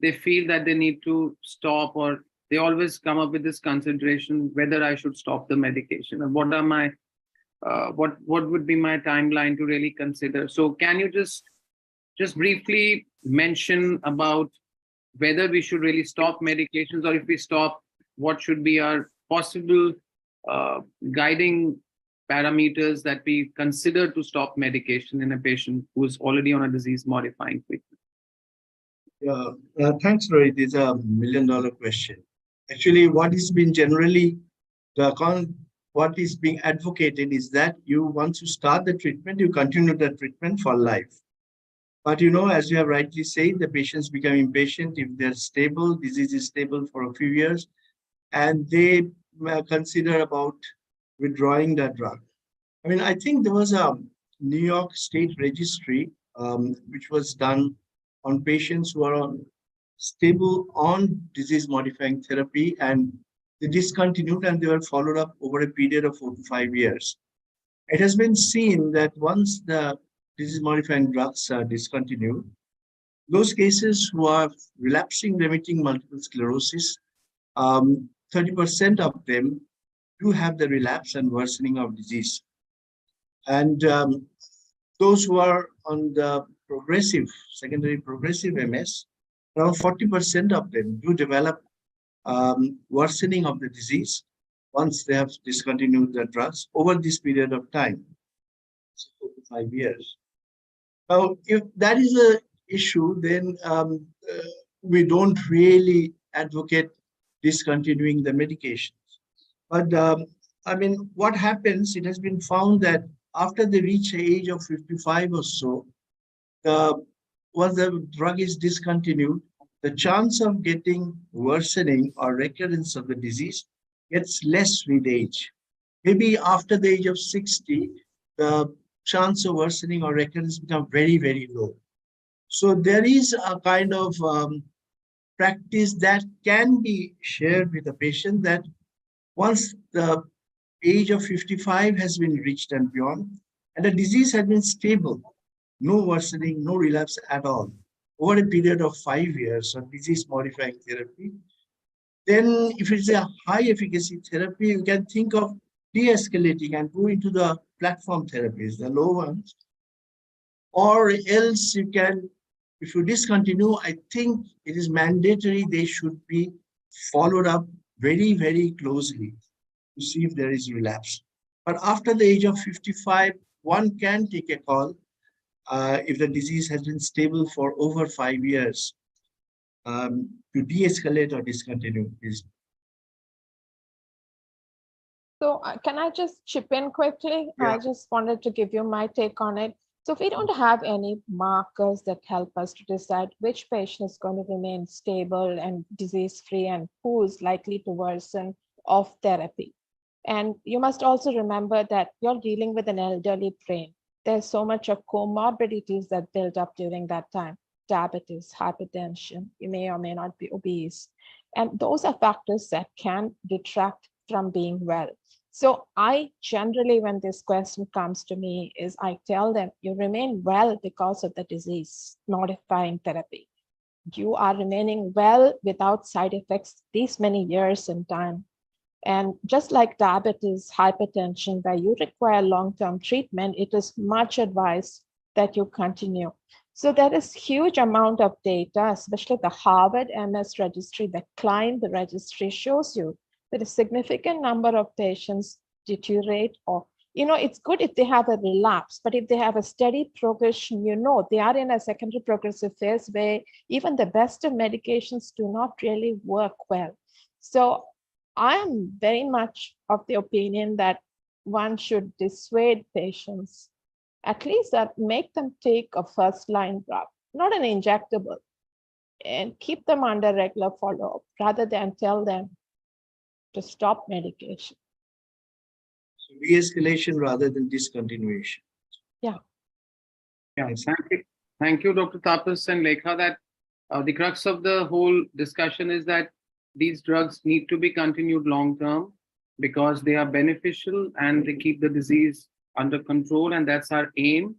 they feel that they need to stop, or they always come up with this consideration whether I should stop the medication and what are my what would be my timeline to really consider. So can you just briefly mention about whether we should really stop medications, or if we stop, what should be our possible guiding parameters that we consider to stop medication in a patient who is already on a disease modifying treatment? Thanks, Rohit. It's a $1 million question. Actually, what is being generally what is being advocated is that once you start the treatment, you continue the treatment for life. But as you have rightly said, the patients become impatient if they're stable, disease is stable for a few years, and they consider about withdrawing the drug. I mean, I think there was a New York State registry which was done on patients who are stable on disease-modifying therapy, and they discontinued, and they were followed up over a period of 4 to 5 years. It has been seen that once the disease-modifying drugs are discontinued, those cases who are relapsing remitting multiple sclerosis, 30% of them do have the relapse and worsening of disease. And those who are on the secondary progressive MS, around 40% of them do develop worsening of the disease once they have discontinued the drugs over this period of time, 4 to 5 years. Now, if that is an issue, then we don't really advocate discontinuing the medications. But I mean, what happens, it has been found that after they reach the age of 55 or so, once the drug is discontinued, the chance of getting worsening or recurrence of the disease gets less with age. Maybe after the age of 60, the chance of worsening or recurrence become very, very low. So there is a kind of practice that can be shared with the patient, that once the age of 55 has been reached and beyond, and the disease has been stable, no worsening, no relapse at all, over a period of 5 years of disease-modifying therapy, then if it's a high-efficacy therapy, you can think of de-escalating and go into the platform therapies, the low ones. Or else you can, if you discontinue, I think it is mandatory they should be followed up very, very closely to see if there is relapse. But after the age of 55, one can take a call if the disease has been stable for over 5 years to de-escalate or discontinue. Please. So can I just chip in quickly? Yeah. I just wanted to give you my take on it. So if we don't have any markers that help us to decide which patient is going to remain stable and disease-free and who is likely to worsen off therapy. And you must also remember that you're dealing with an elderly brain. There's so much of comorbidities that build up during that time. Diabetes, hypertension, you may or may not be obese. And those are factors that can detract from being well. So I generally, when this question comes to me, is I tell them, you remain well because of the disease modifying therapy. You are remaining well without side effects these many years in time. And just like diabetes, hypertension, where you require long-term treatment, it is much advised that you continue. So there is huge amount of data, especially the Harvard MS registry that climbed the registry shows you that a significant number of patients deteriorate, or, it's good if they have a relapse, but if they have a steady progression, they are in a secondary progressive phase where even the best of medications do not really work well. So I am very much of the opinion that one should dissuade patients, at least that make them take a first-line drug, not an injectable, and keep them under regular follow-up rather than tell them to stop medication. So de-escalation rather than discontinuation. Yeah. Yeah, thank you, Dr. Tapas and Lekha. That the crux of the whole discussion is that these drugs need to be continued long term because they are beneficial and they keep the disease under control, and that's our aim,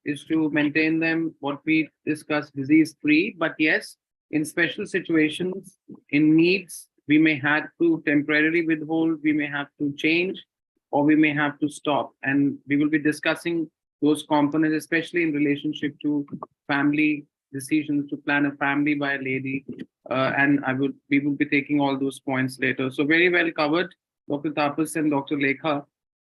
is to maintain them, what we discuss, disease free. But yes, in special situations, in needs, we may have to temporarily withhold, we may have to change, or we may have to stop. And we will be discussing those components, especially in relationship to family decisions, to plan a family by a lady. And we will be taking all those points later. So very well covered, Dr. Tapas and Dr. Lekha.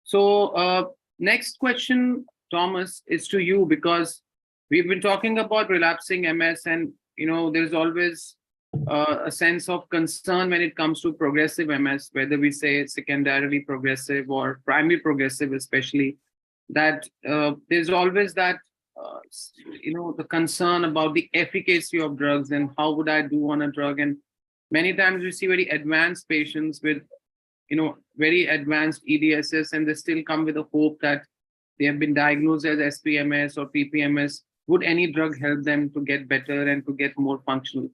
So next question, Thomas, is to you, because we've been talking about relapsing MS, and there's always a sense of concern when it comes to progressive MS, whether we say secondarily progressive or primary progressive, especially, that there's always that the concern about the efficacy of drugs and how would I do on a drug. And many times we see very advanced patients with very advanced EDSS, and they still come with a hope that they have been diagnosed as SPMS or PPMS. Would any drug help them to get better and to get more functional?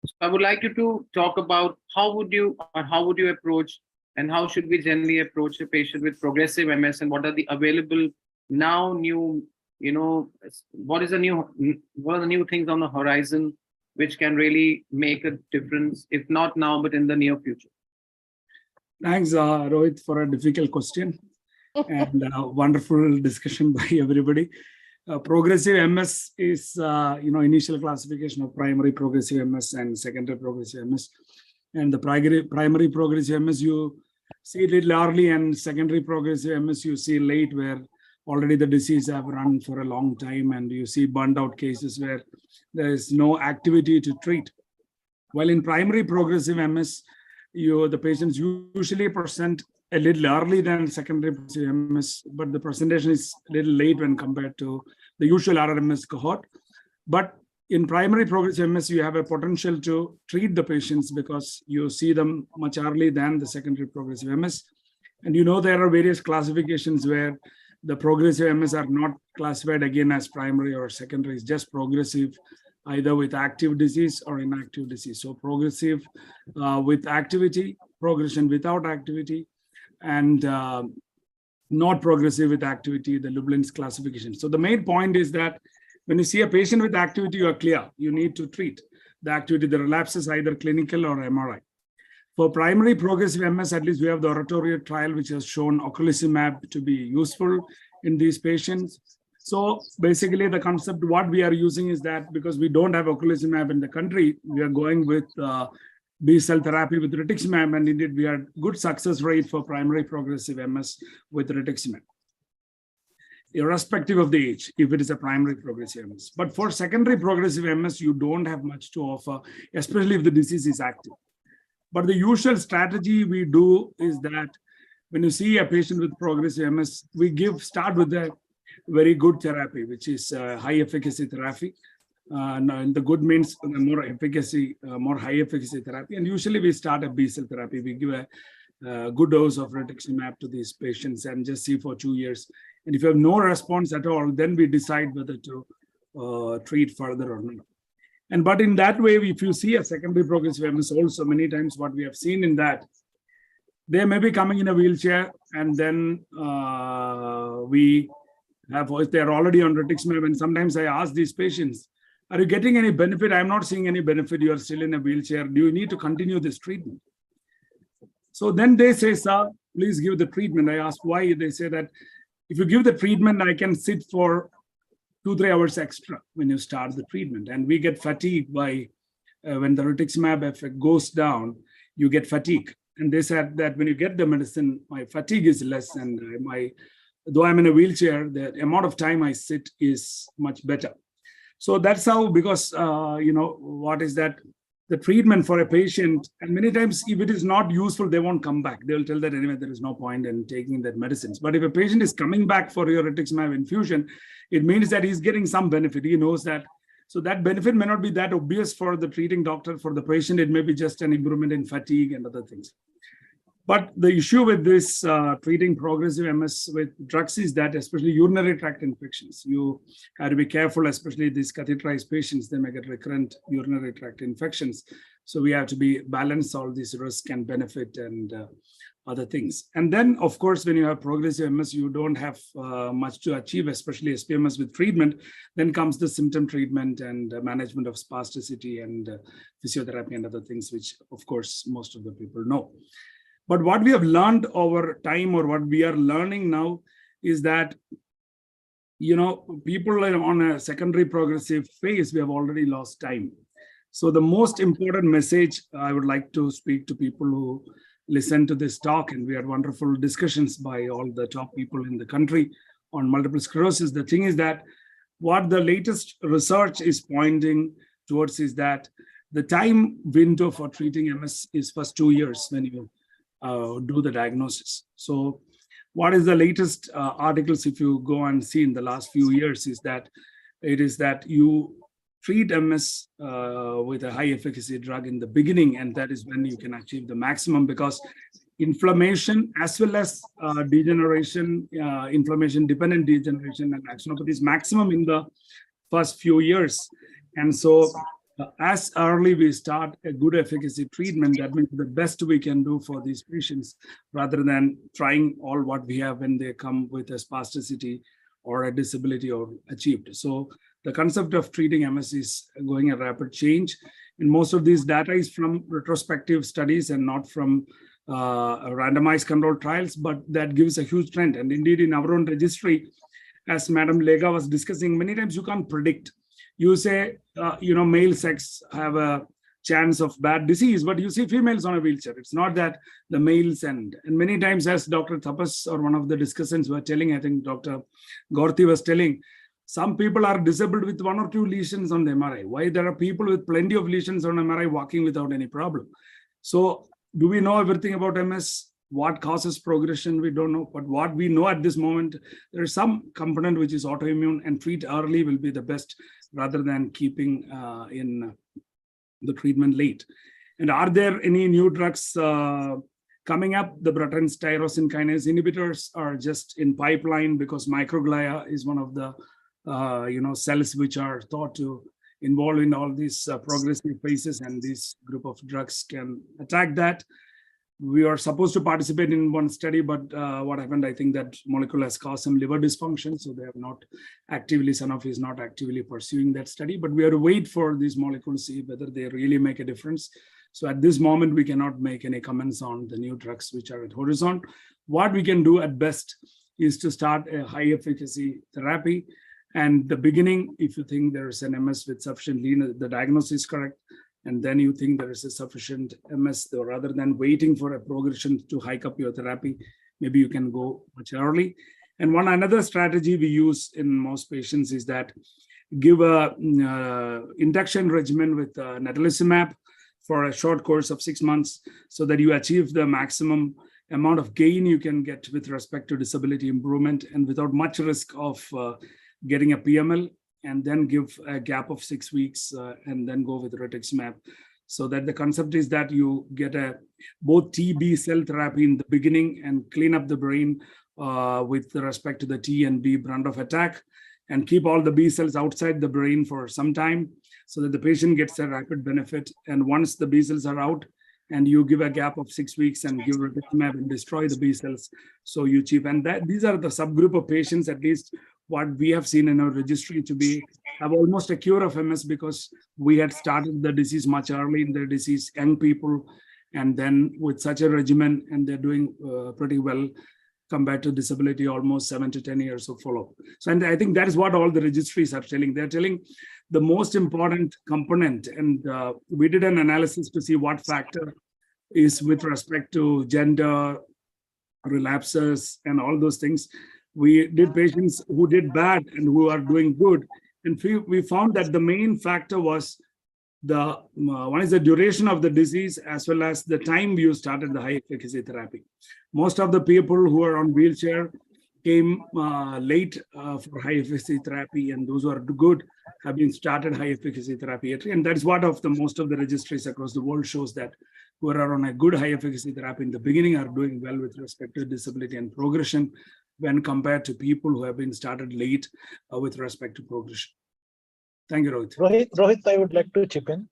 So I would like you to talk about how would you approach, and how should we generally approach a patient with progressive MS, and what are the available now new, what are the new things on the horizon which can really make a difference, if not now, but in the near future? Thanks, Rohit, for a difficult question and wonderful discussion by everybody. Progressive MS is, initial classification of primary progressive MS and secondary progressive MS. And the primary progressive MS, you see it little early, and secondary progressive MS, you see late, where already the disease have run for a long time, and you see burned out cases where there is no activity to treat. While in primary progressive MS, the patients usually present a little early than secondary progressive MS, but the presentation is a little late when compared to the usual RRMS cohort. But in primary progressive MS, you have a potential to treat the patients because you see them much early than the secondary progressive MS. And there are various classifications where the progressive MS are not classified again as primary or secondary, it's just progressive, either with active disease or inactive disease. So progressive with activity, progression without activity, and not progressive with activity, the Lublin's classification. So the main point is that when you see a patient with activity, you are clear, you need to treat the activity. The relapse is either clinical or MRI. For primary progressive MS, at least we have the oratorio trial, which has shown ocrelizumab to be useful in these patients. So basically the concept, what we are using is that because we don't have ocrelizumab in the country, we are going with B-cell therapy with rituximab, and indeed we had good success rate for primary progressive MS with rituximab, irrespective of the age, if it is a primary progressive MS. But for secondary progressive MS, you don't have much to offer, especially if the disease is active. But the usual strategy we do is that when you see a patient with progressive MS, we start with a very good therapy, which is high efficacy therapy. And the good means more efficacy, more high efficacy therapy. And usually we start a B-cell therapy. We give a good dose of rituximab to these patients and just see for 2 years. And if you have no response at all, then we decide whether to treat further or not. But in that way, if you see a secondary progressive MS also, many times what we have seen in that, they may be coming in a wheelchair, and then if they're already on rituximab, and sometimes I ask these patients, are you getting any benefit? I'm not seeing any benefit. You are still in a wheelchair. Do you need to continue this treatment? So then they say, sir, please give the treatment. I ask why. They say that if you give the treatment, I can sit for 2-3 hours extra when you start the treatment. And we get fatigued by when the rituximab effect goes down, you get fatigue. And they said that when you get the medicine, my fatigue is less, and though I'm in a wheelchair, the amount of time I sit is much better. So that's how, because what is that? The treatment for a patient, and many times if it is not useful, they won't come back. They'll tell that anyway, there is no point in taking that medicines. But if a patient is coming back for your rituximab infusion, it means that he's getting some benefit. He knows that. So that benefit may not be that obvious for the treating doctor. For the patient, it may be just an improvement in fatigue and other things. But the issue with this treating progressive MS with drugs is that, especially urinary tract infections, you have to be careful, especially these catheterized patients, they may get recurrent urinary tract infections. So we have to balance all these risk and benefit and other things. And then, of course, when you have progressive MS, you don't have much to achieve, especially SPMS with treatment. Then comes the symptom treatment and management of spasticity and physiotherapy and other things, which, of course, most of the people know. But what we have learned over time, or what we are learning now, is that, people are on a secondary progressive phase, we have already lost time. So the most important message I would like to speak to people who listen to this talk, and we had wonderful discussions by all the top people in the country on multiple sclerosis. The thing is that what the latest research is pointing towards is that the time window for treating MS is first 2 years when you do the diagnosis. So what is the latest articles, if you go and see in the last few years, is that it is that you treat MS with a high efficacy drug in the beginning, and that is when you can achieve the maximum, because inflammation as well as degeneration, inflammation dependent degeneration and axonopathy is maximum in the first few years. And so as early we start a good efficacy treatment, that means the best we can do for these patients, rather than trying all what we have when they come with a spasticity or a disability or achieved. So the concept of treating MS is going a rapid change. And most of these data is from retrospective studies and not from randomized controlled trials, but that gives a huge trend. And indeed, in our own registry, as Madam Lega was discussing, many times you can't predict. You say, male sex have a chance of bad disease, but you see females on a wheelchair. It's not that the males and many times, as Dr. Tapas or one of the discussants were telling, I think Dr. Gaurav was telling, some people are disabled with 1 or 2 lesions on the MRI. Why there are people with plenty of lesions on MRI walking without any problem? So do we know everything about MS? What causes progression? We don't know. But what we know at this moment, there is some component which is autoimmune, and treat early will be the best, rather than keeping in the treatment late. And are there any new drugs coming up? The Brutton's tyrosine kinase inhibitors are just in pipeline, because microglia is one of the cells which are thought to involve in all these progressive phases, and this group of drugs can attack that. We are supposed to participate in one study, but what happened, I think that molecule has caused some liver dysfunction, so they have not actively, Sanofi is not actively pursuing that study, but we have to wait for these molecules, see whether they really make a difference. So at this moment, we cannot make any comments on the new drugs which are at horizon. What we can do at best is to start a high efficacy therapy. And the beginning, if you think there is an MS with sufficient lean, the diagnosis is correct, and then you think there is a sufficient MS, though, rather than waiting for a progression to hike up your therapy, maybe you can go much early. And another strategy we use in most patients is that give a induction regimen with natalizumab for a short course of 6 months, so that you achieve the maximum amount of gain you can get with respect to disability improvement, and without much risk of getting a PML, and then give a gap of 6 weeks and then go with rituximab. So that the concept is that you get both T-B cell therapy in the beginning and clean up the brain with respect to the T and B brand of attack, and keep all the B cells outside the brain for some time, so that the patient gets a rapid benefit. And once the B cells are out, and you give a gap of 6 weeks and give rituximab and destroy the B cells, so you achieve. And these are the subgroup of patients, at least what we have seen in our registry, to have almost a cure of MS, because we had started the disease much early in the disease, young people, and then with such a regimen, and they're doing pretty well. compared to disability, almost 7 to 10 years of follow-up. So, and I think that is what all the registries are telling. They're telling the most important component. And we did an analysis to see what factor is with respect to gender, relapses, and all those things. We did patients who did bad and who are doing good. And we found that the main factor was the one is the duration of the disease as well as the time you started the high efficacy therapy. Most of the people who are on wheelchair came late for high efficacy therapy, and those who are good have been started high efficacy therapy. And that's what of the most of the registries across the world shows that who are on a good high efficacy therapy in the beginning are doing well with respect to disability and progression when compared to people who have been started late with respect to progression. Thank you, Rohit. Rohit, I would like to chip in.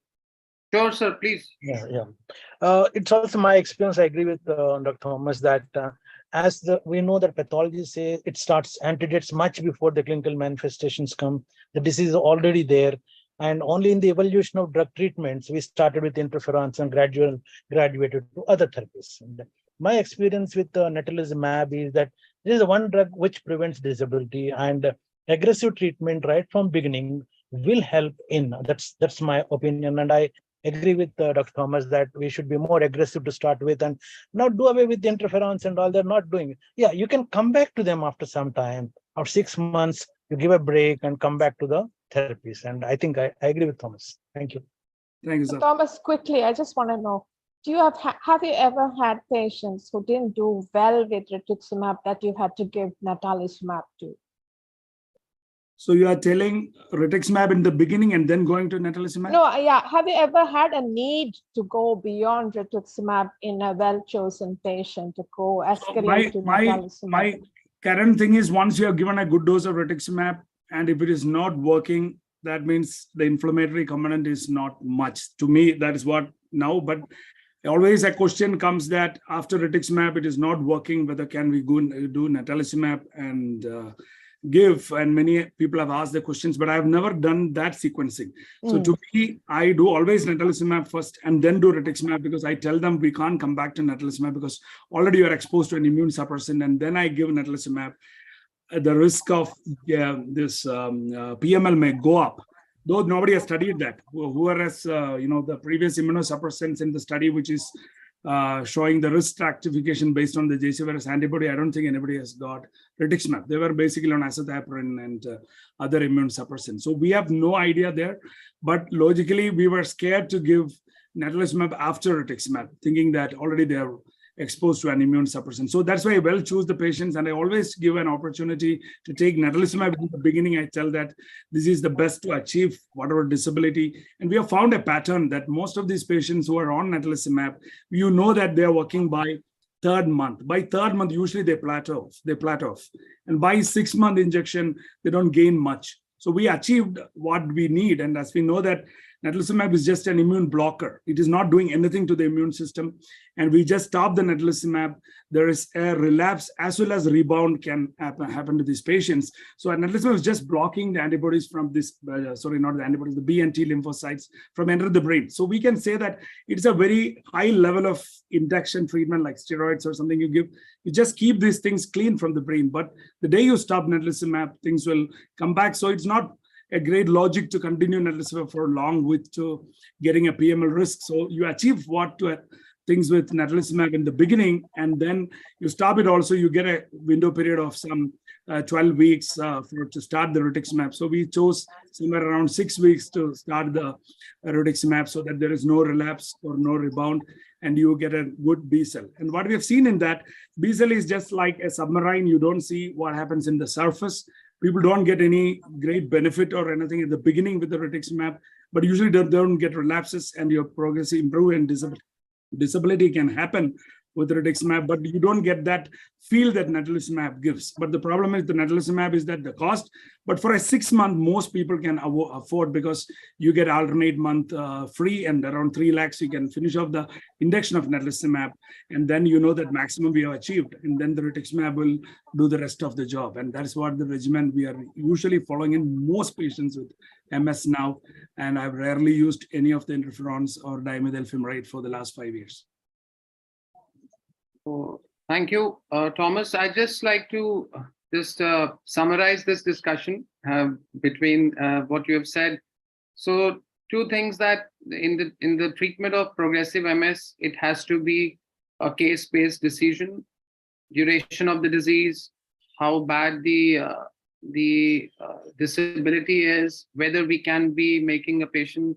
Sure, sir, please. Yeah. It's also my experience. I agree with Dr. Thomas that we know that pathology says it starts antedates much before the clinical manifestations come. The disease is already there. And only in the evolution of drug treatments, we started with interferons and graduated to other therapies. And my experience with natalizumab is that there is one drug which prevents disability, and aggressive treatment right from beginning will help in. That's my opinion. And I agree with Dr. Thomas that we should be more aggressive to start with and not do away with the interferons and all. They're not doing it. Yeah, you can come back to them after some time. After 6 months, you give a break and come back to the therapies. And I think I agree with Thomas. Thank you. Thank you, sir. Thomas, quickly, I just want to know, do you have you ever had patients who didn't do well with rituximab that you had to give natalizumab to? So you are telling rituximab in the beginning and then going to natalizumab? No, yeah. Have you ever had a need to go beyond rituximab in a well-chosen patient to go escalate to natalizumab? My current thing is, once you have given a good dose of rituximab, and if it is not working, that means the inflammatory component is not much. To me, that is what now, but always a question comes that after rituximab, it is not working, whether can we go do natalizumab and give, and many people have asked the questions, but I have never done that sequencing. So to me, I do always natalizumab first and then do rituximab, because I tell them we can't come back to natalizumab because already you are exposed to an immune suppressant, and then I give natalizumab. The risk of this PML may go up, though nobody has studied that. Whereas the previous immunosuppressants in the study, which is showing the risk stratification based on the JC virus antibody, I don't think anybody has got rituximab. They were basically on azathioprine and other immune suppressants. So we have no idea there, but logically we were scared to give natalizumab after rituximab, thinking that already they are exposed to an immune suppressant. So that's why I well choose the patients, and I always give an opportunity to take natalizumab in the beginning. I tell that this is the best to achieve whatever disability. And we have found a pattern that most of these patients who are on natalizumab, you know that they are working by 3rd month. By 3rd month, usually they plateau off. And by 6-month injection, they don't gain much. So we achieved what we need. And as we know that natalizumab is just an immune blocker. It is not doing anything to the immune system. And we just stop the natalizumab. There is a relapse as well as rebound can happen to these patients. So natalizumab is just blocking the antibodies from this, not the antibodies, the B and T lymphocytes from entering the brain. So we can say that it's a very high level of induction treatment like steroids or something you give. You just keep these things clean from the brain. But the day you stop natalizumab, things will come back. So it's not a great logic to continue natalizumab for long with getting a PML risk. So you achieve things with natalizumab in the beginning, and then you stop it also, you get a window period of some 12 weeks to start the rituximab. So we chose somewhere around 6 weeks to start the rituximab so that there is no relapse or no rebound, and you get a good B cell. And what we have seen in that, B cell is just like a submarine. You don't see what happens in the surface. People don't get any great benefit or anything at the beginning with the rituximab, but usually they don't get relapses, and your progress improve, and disability can happen with rituximab, but you don't get that feel that natalizumab gives. But the problem with the natalizumab is that the cost, but for a 6 month, most people can afford, because you get alternate month free, and around 3 lakhs, you can finish off the induction of natalizumab. And then you know that maximum we have achieved, and then the rituximab will do the rest of the job. And that's what the regimen we are usually following in most patients with MS now. And I've rarely used any of the interferons or dimethyl fumarate for the last 5 years. So Thank you, Thomas. I'd just like to just summarize this discussion between what you have said. So, two things that in the treatment of progressive MS, it has to be a case-based decision, duration of the disease, how bad the disability is, whether we can be making a patient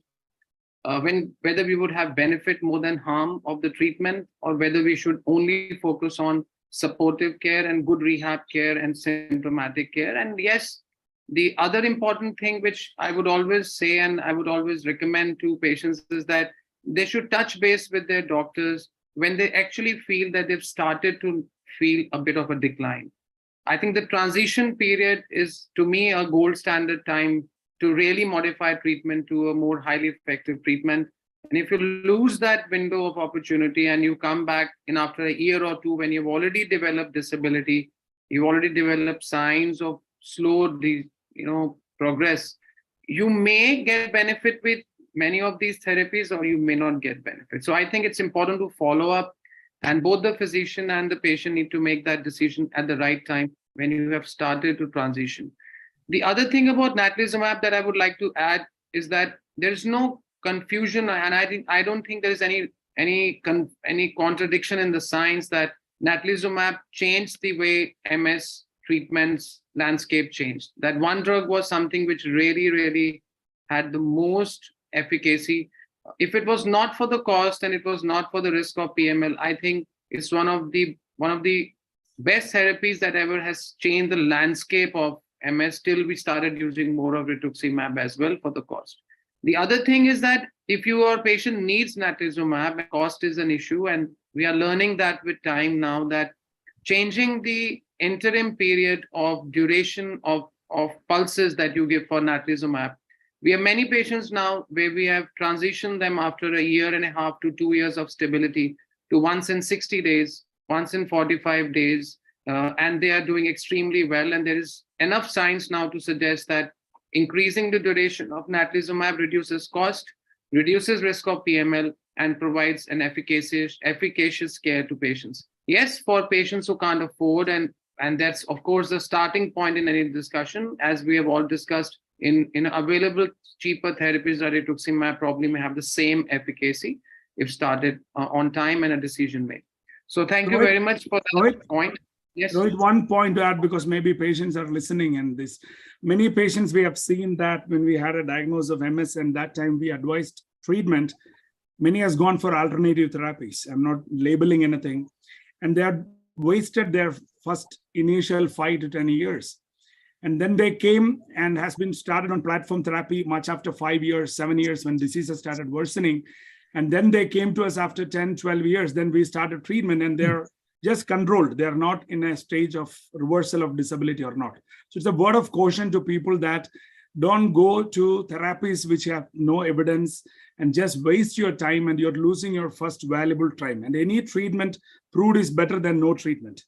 whether we would have benefit more than harm of the treatment, or whether we should only focus on supportive care and good rehab care and symptomatic care. And yes, the other important thing which I would always say and I would always recommend to patients is that they should touch base with their doctors when they actually feel that they've started to feel a bit of a decline. I think the transition period is, to me, a gold standard time to really modify treatment to a more highly effective treatment. And if you lose that window of opportunity and you come back in after a year or two when you've already developed disability, you've already developed signs of slow, progress, you may get benefit with many of these therapies or you may not get benefit. So I think it's important to follow up, and both the physician and the patient need to make that decision at the right time when you have started to transition. The other thing about natalizumab that I would like to add is that there's no confusion, and I don't think there is any contradiction in the science that natalizumab changed the way MS treatments landscape changed. That one drug was something which really had the most efficacy. If it was not for the cost and it was not for the risk of PML, I think it's one of the best therapies that ever has changed the landscape of MS till we started using more of rituximab as well for the cost. The other thing is that if your patient needs natalizumab, cost is an issue, and we are learning that with time now that changing the interim period of duration of pulses that you give for natalizumab. We have many patients now where we have transitioned them after a year and a half to 2 years of stability to once in 60 days, once in 45 days, and they are doing extremely well. And there is enough science now to suggest that increasing the duration of natalizumab reduces cost, reduces risk of PML, and provides an efficacious care to patients. Yes, for patients who can't afford, and that's of course the starting point in any discussion, as we have all discussed, in available cheaper therapies that rituximab probably may have the same efficacy if started on time and a decision made. So thank you very much for that point. Yes. Rohit, one point to add, because maybe patients are listening, and this many patients we have seen that when we had a diagnosis of MS and that time we advised treatment, many has gone for alternative therapies. I'm not labeling anything, and they had wasted their first initial 5 to 10 years. And then they came and has been started on platform therapy much after 5 years, 7 years when diseases started worsening. And then they came to us after 10, 12 years. Then we started treatment and they're just controlled. They're not in a stage of reversal of disability or not. So it's a word of caution to people that don't go to therapies which have no evidence and just waste your time, and you're losing your first valuable time. And any treatment proved is better than no treatment.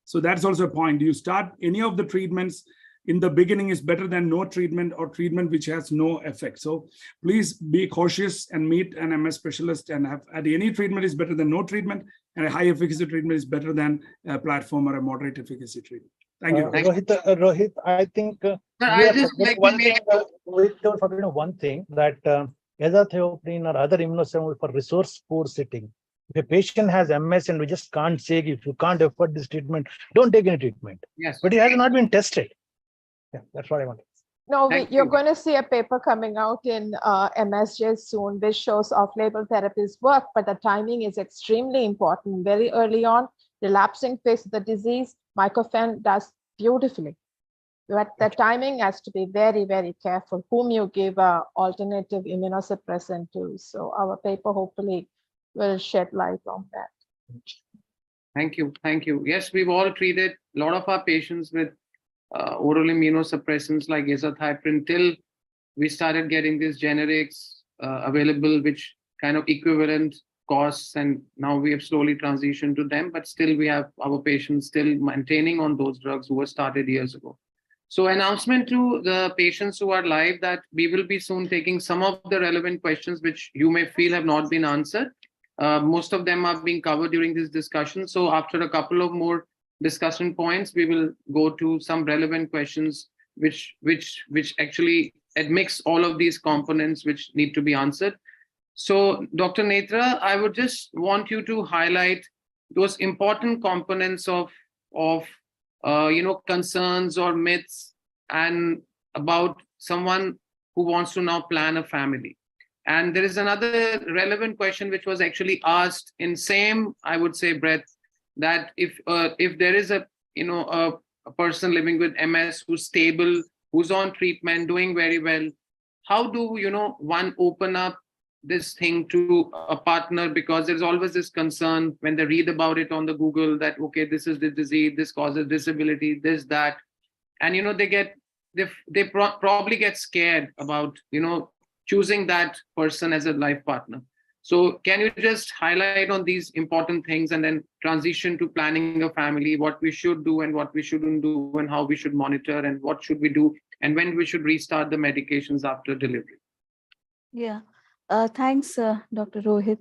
So that's also a point. You start any of the treatments in the beginning is better than no treatment or treatment which has no effect. So please be cautious and meet an MS specialist, and have any treatment is better than no treatment, and a high efficacy treatment is better than a platform or a moderate efficacy treatment. Thank you. Rohit, I think we are forgetting one thing, that azathioprine or other immunosuppressants for resource poor setting. If a patient has MS and we just can't say, if you can't afford this treatment, don't take any treatment. Yes. But it has not been tested. Yeah, that's what I wanted. No, you're going to see a paper coming out in MSJ soon, which shows off-label therapies work, but the timing is extremely important. Very early on, relapsing phase of the disease, mycofen does beautifully. But the timing has to be very, very careful whom you give alternative immunosuppressant to. So our paper hopefully will shed light on that. Thank you. Thank you. Yes, we've all treated a lot of our patients with oral immunosuppressants like azathioprine till we started getting these generics available, which kind of equivalent costs, and now we have slowly transitioned to them, but still we have our patients still maintaining on those drugs who were started years ago. So announcement to the patients who are live that we will be soon taking some of the relevant questions which you may feel have not been answered. most of them are being covered during this discussion. So after a couple of more discussion points, we will go to some relevant questions which actually admix all of these components which need to be answered. So Dr. Netra, I would just want you to highlight those important components of concerns or myths and about someone who wants to now plan a family. And there is another relevant question which was actually asked in same, I would say, breath, that if there is a person living with MS who's stable, who's on treatment, doing very well, how do one open up this thing to a partner? Because there's always this concern when they read about it on the Google that, okay, this is the disease, this causes disability, this, that, and they probably get scared about choosing that person as a life partner. So can you just highlight on these important things and then transition to planning a family, what we should do and what we shouldn't do, and how we should monitor and what should we do, and when we should restart the medications after delivery? Yeah, thanks, Dr. Rohit,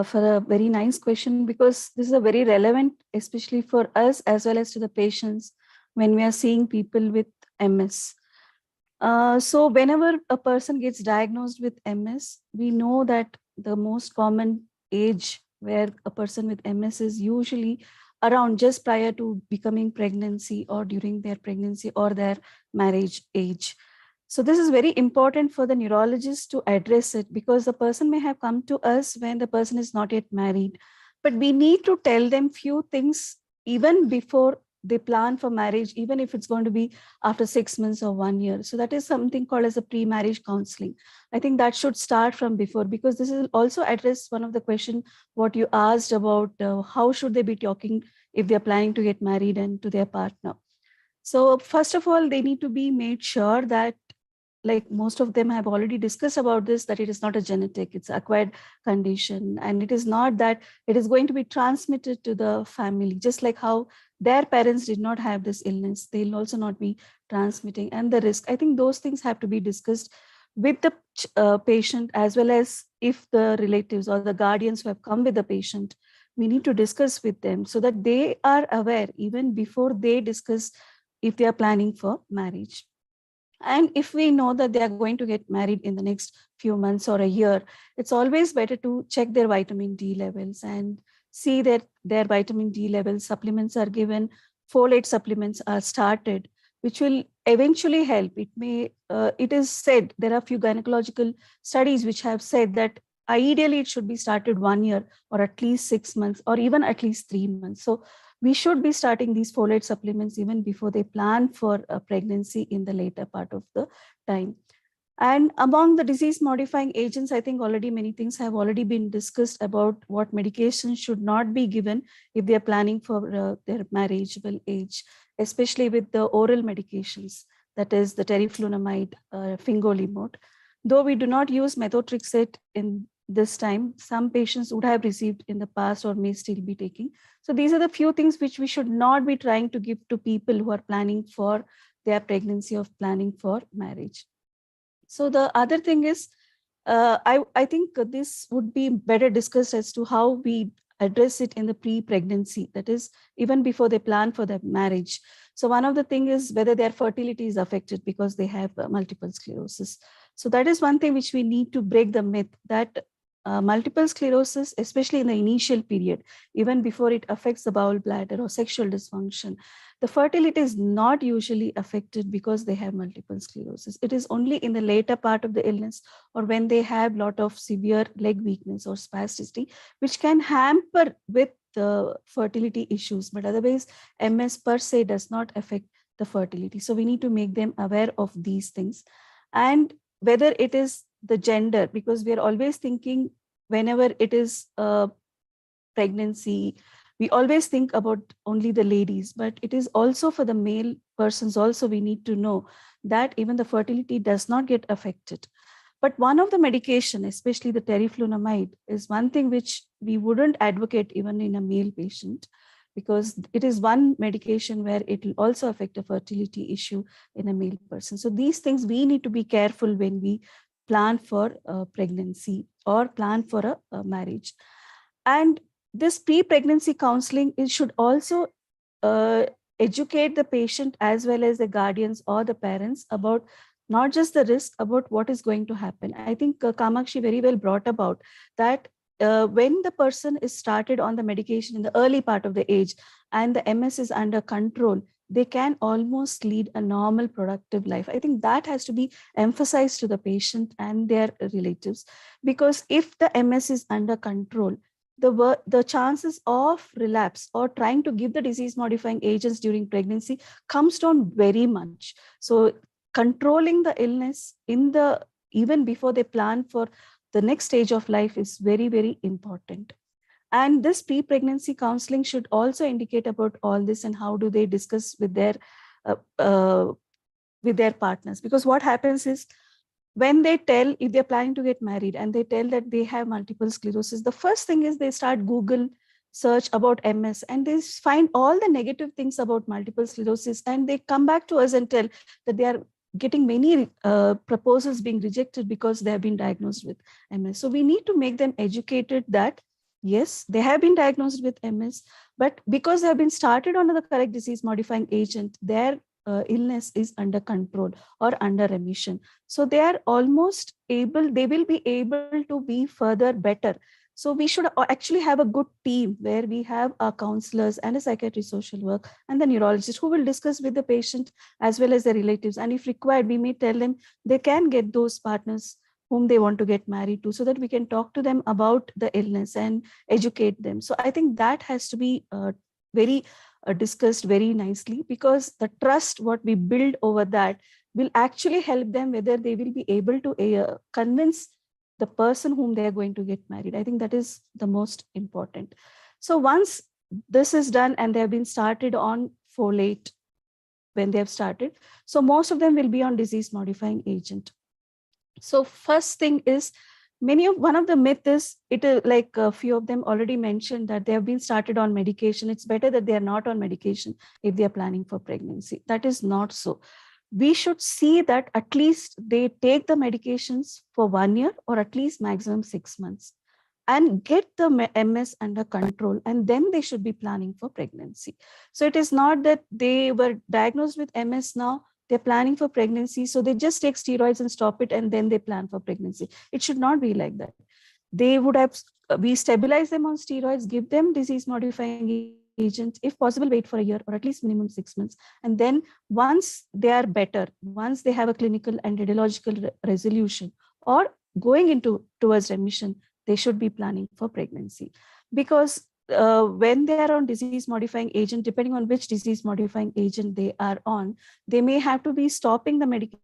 for a very nice question, because this is a very relevant, especially for us as well as to the patients when we are seeing people with MS. So whenever a person gets diagnosed with MS, we know that the most common age where a person with MS is usually around just prior to becoming pregnancy or during their pregnancy or their marriage age. So this is very important for the neurologist to address it, because the person may have come to us when the person is not yet married, but we need to tell them few things even before they plan for marriage, even if it's going to be after 6 months or 1 year. So that is something called as a pre-marriage counseling. I think that should start from before, because this will also address one of the question what you asked about how should they be talking if they're planning to get married and to their partner. So first of all, they need to be made sure that, like most of them have already discussed about this, that it is not a genetic, it's acquired condition. And it is not that it is going to be transmitted to the family, just like how their parents did not have this illness, they'll also not be transmitting. And the risk, I think those things have to be discussed with the patient, as well as if the relatives or the guardians who have come with the patient, we need to discuss with them so that they are aware even before they discuss if they are planning for marriage. And if we know that they are going to get married in the next few months or a year, it's always better to check their vitamin D levels and see that their vitamin D levels, supplements are given, folate supplements are started, which will eventually help. It is said, there are few gynecological studies which have said that ideally it should be started 1 year or at least 6 months or even at least 3 months. So we should be starting these folate supplements even before they plan for a pregnancy in the later part of the time. And among the disease modifying agents, I think already many things have already been discussed about what medications should not be given if they are planning for their marriageable age, especially with the oral medications, that is the teriflunomide, fingolimod. Though we do not use methotrexate in this time, some patients would have received in the past or may still be taking. So these are the few things which we should not be trying to give to people who are planning for their pregnancy or planning for marriage. So the other thing is, I think this would be better discussed as to how we address it in the pre-pregnancy, that is even before they plan for their marriage. So one of the things is whether their fertility is affected because they have multiple sclerosis. So that is one thing which we need to break the myth that multiple sclerosis, especially in the initial period, even before it affects the bowel bladder or sexual dysfunction, the fertility is not usually affected because they have multiple sclerosis. It is only in the later part of the illness or when they have a lot of severe leg weakness or spasticity, which can hamper with the fertility issues. But otherwise, MS per se does not affect the fertility. So we need to make them aware of these things. And whether it is the gender, because we are always thinking whenever it is a pregnancy, we always think about only the ladies, but it is also for the male persons also we need to know that even the fertility does not get affected. But one of the medication, especially the teriflunomide, is one thing which we wouldn't advocate even in a male patient, because it is one medication where it will also affect a fertility issue in a male person. So these things we need to be careful when we plan for a pregnancy or plan for a marriage. And this pre-pregnancy counseling, it should also educate the patient as well as the guardians or the parents about not just the risk, about what is going to happen. I think Kamakshi very well brought about that when the person is started on the medication in the early part of the age and the MS is under control, they can almost lead a normal productive life. I think that has to be emphasized to the patient and their relatives, because if the MS is under control, the chances of relapse or trying to give the disease modifying agents during pregnancy comes down very much. So controlling the illness even before they plan for the next stage of life is very, very important. And this pre-pregnancy counseling should also indicate about all this and how do they discuss with their partners. Because what happens is, when they tell, if they're planning to get married and they tell that they have multiple sclerosis, the first thing is they start Google search about MS and they find all the negative things about multiple sclerosis, and they come back to us and tell that they are getting many proposals being rejected because they have been diagnosed with MS. So we need to make them educated that yes, they have been diagnosed with MS, but because they have been started on the correct disease modifying agent, their illness is under control or under remission. So they are almost able, they will be able to be further better. So we should actually have a good team where we have our counselors and a psychiatrist, social work, and the neurologist who will discuss with the patient as well as the relatives. And if required, we may tell them they can get those partners whom they want to get married to, so that we can talk to them about the illness and educate them. So I think that has to be very discussed very nicely, because the trust what we build over that will actually help them whether they will be able to convince the person whom they are going to get married. I think that is the most important. So once this is done and they have been started on folate when they have started, so most of them will be on disease modifying agent. So first thing is, one of the myth is, it is like a few of them already mentioned that they have been started on medication. It's better that they are not on medication if they are planning for pregnancy. That is not so. We should see that at least they take the medications for 1 year or at least maximum 6 months and get the MS under control, and then they should be planning for pregnancy. So it is not that they were diagnosed with MS, now they're planning for pregnancy, so they just take steroids and stop it and then they plan for pregnancy. It should not be like that. They would have, we stabilize them on steroids, give them disease modifying agents, if possible wait for a year or at least minimum 6 months, and then once they are better, once they have a clinical and radiological resolution or going towards remission, they should be planning for pregnancy. Because when they are on disease modifying agent, depending on which disease modifying agent they are on, they may have to be stopping the medication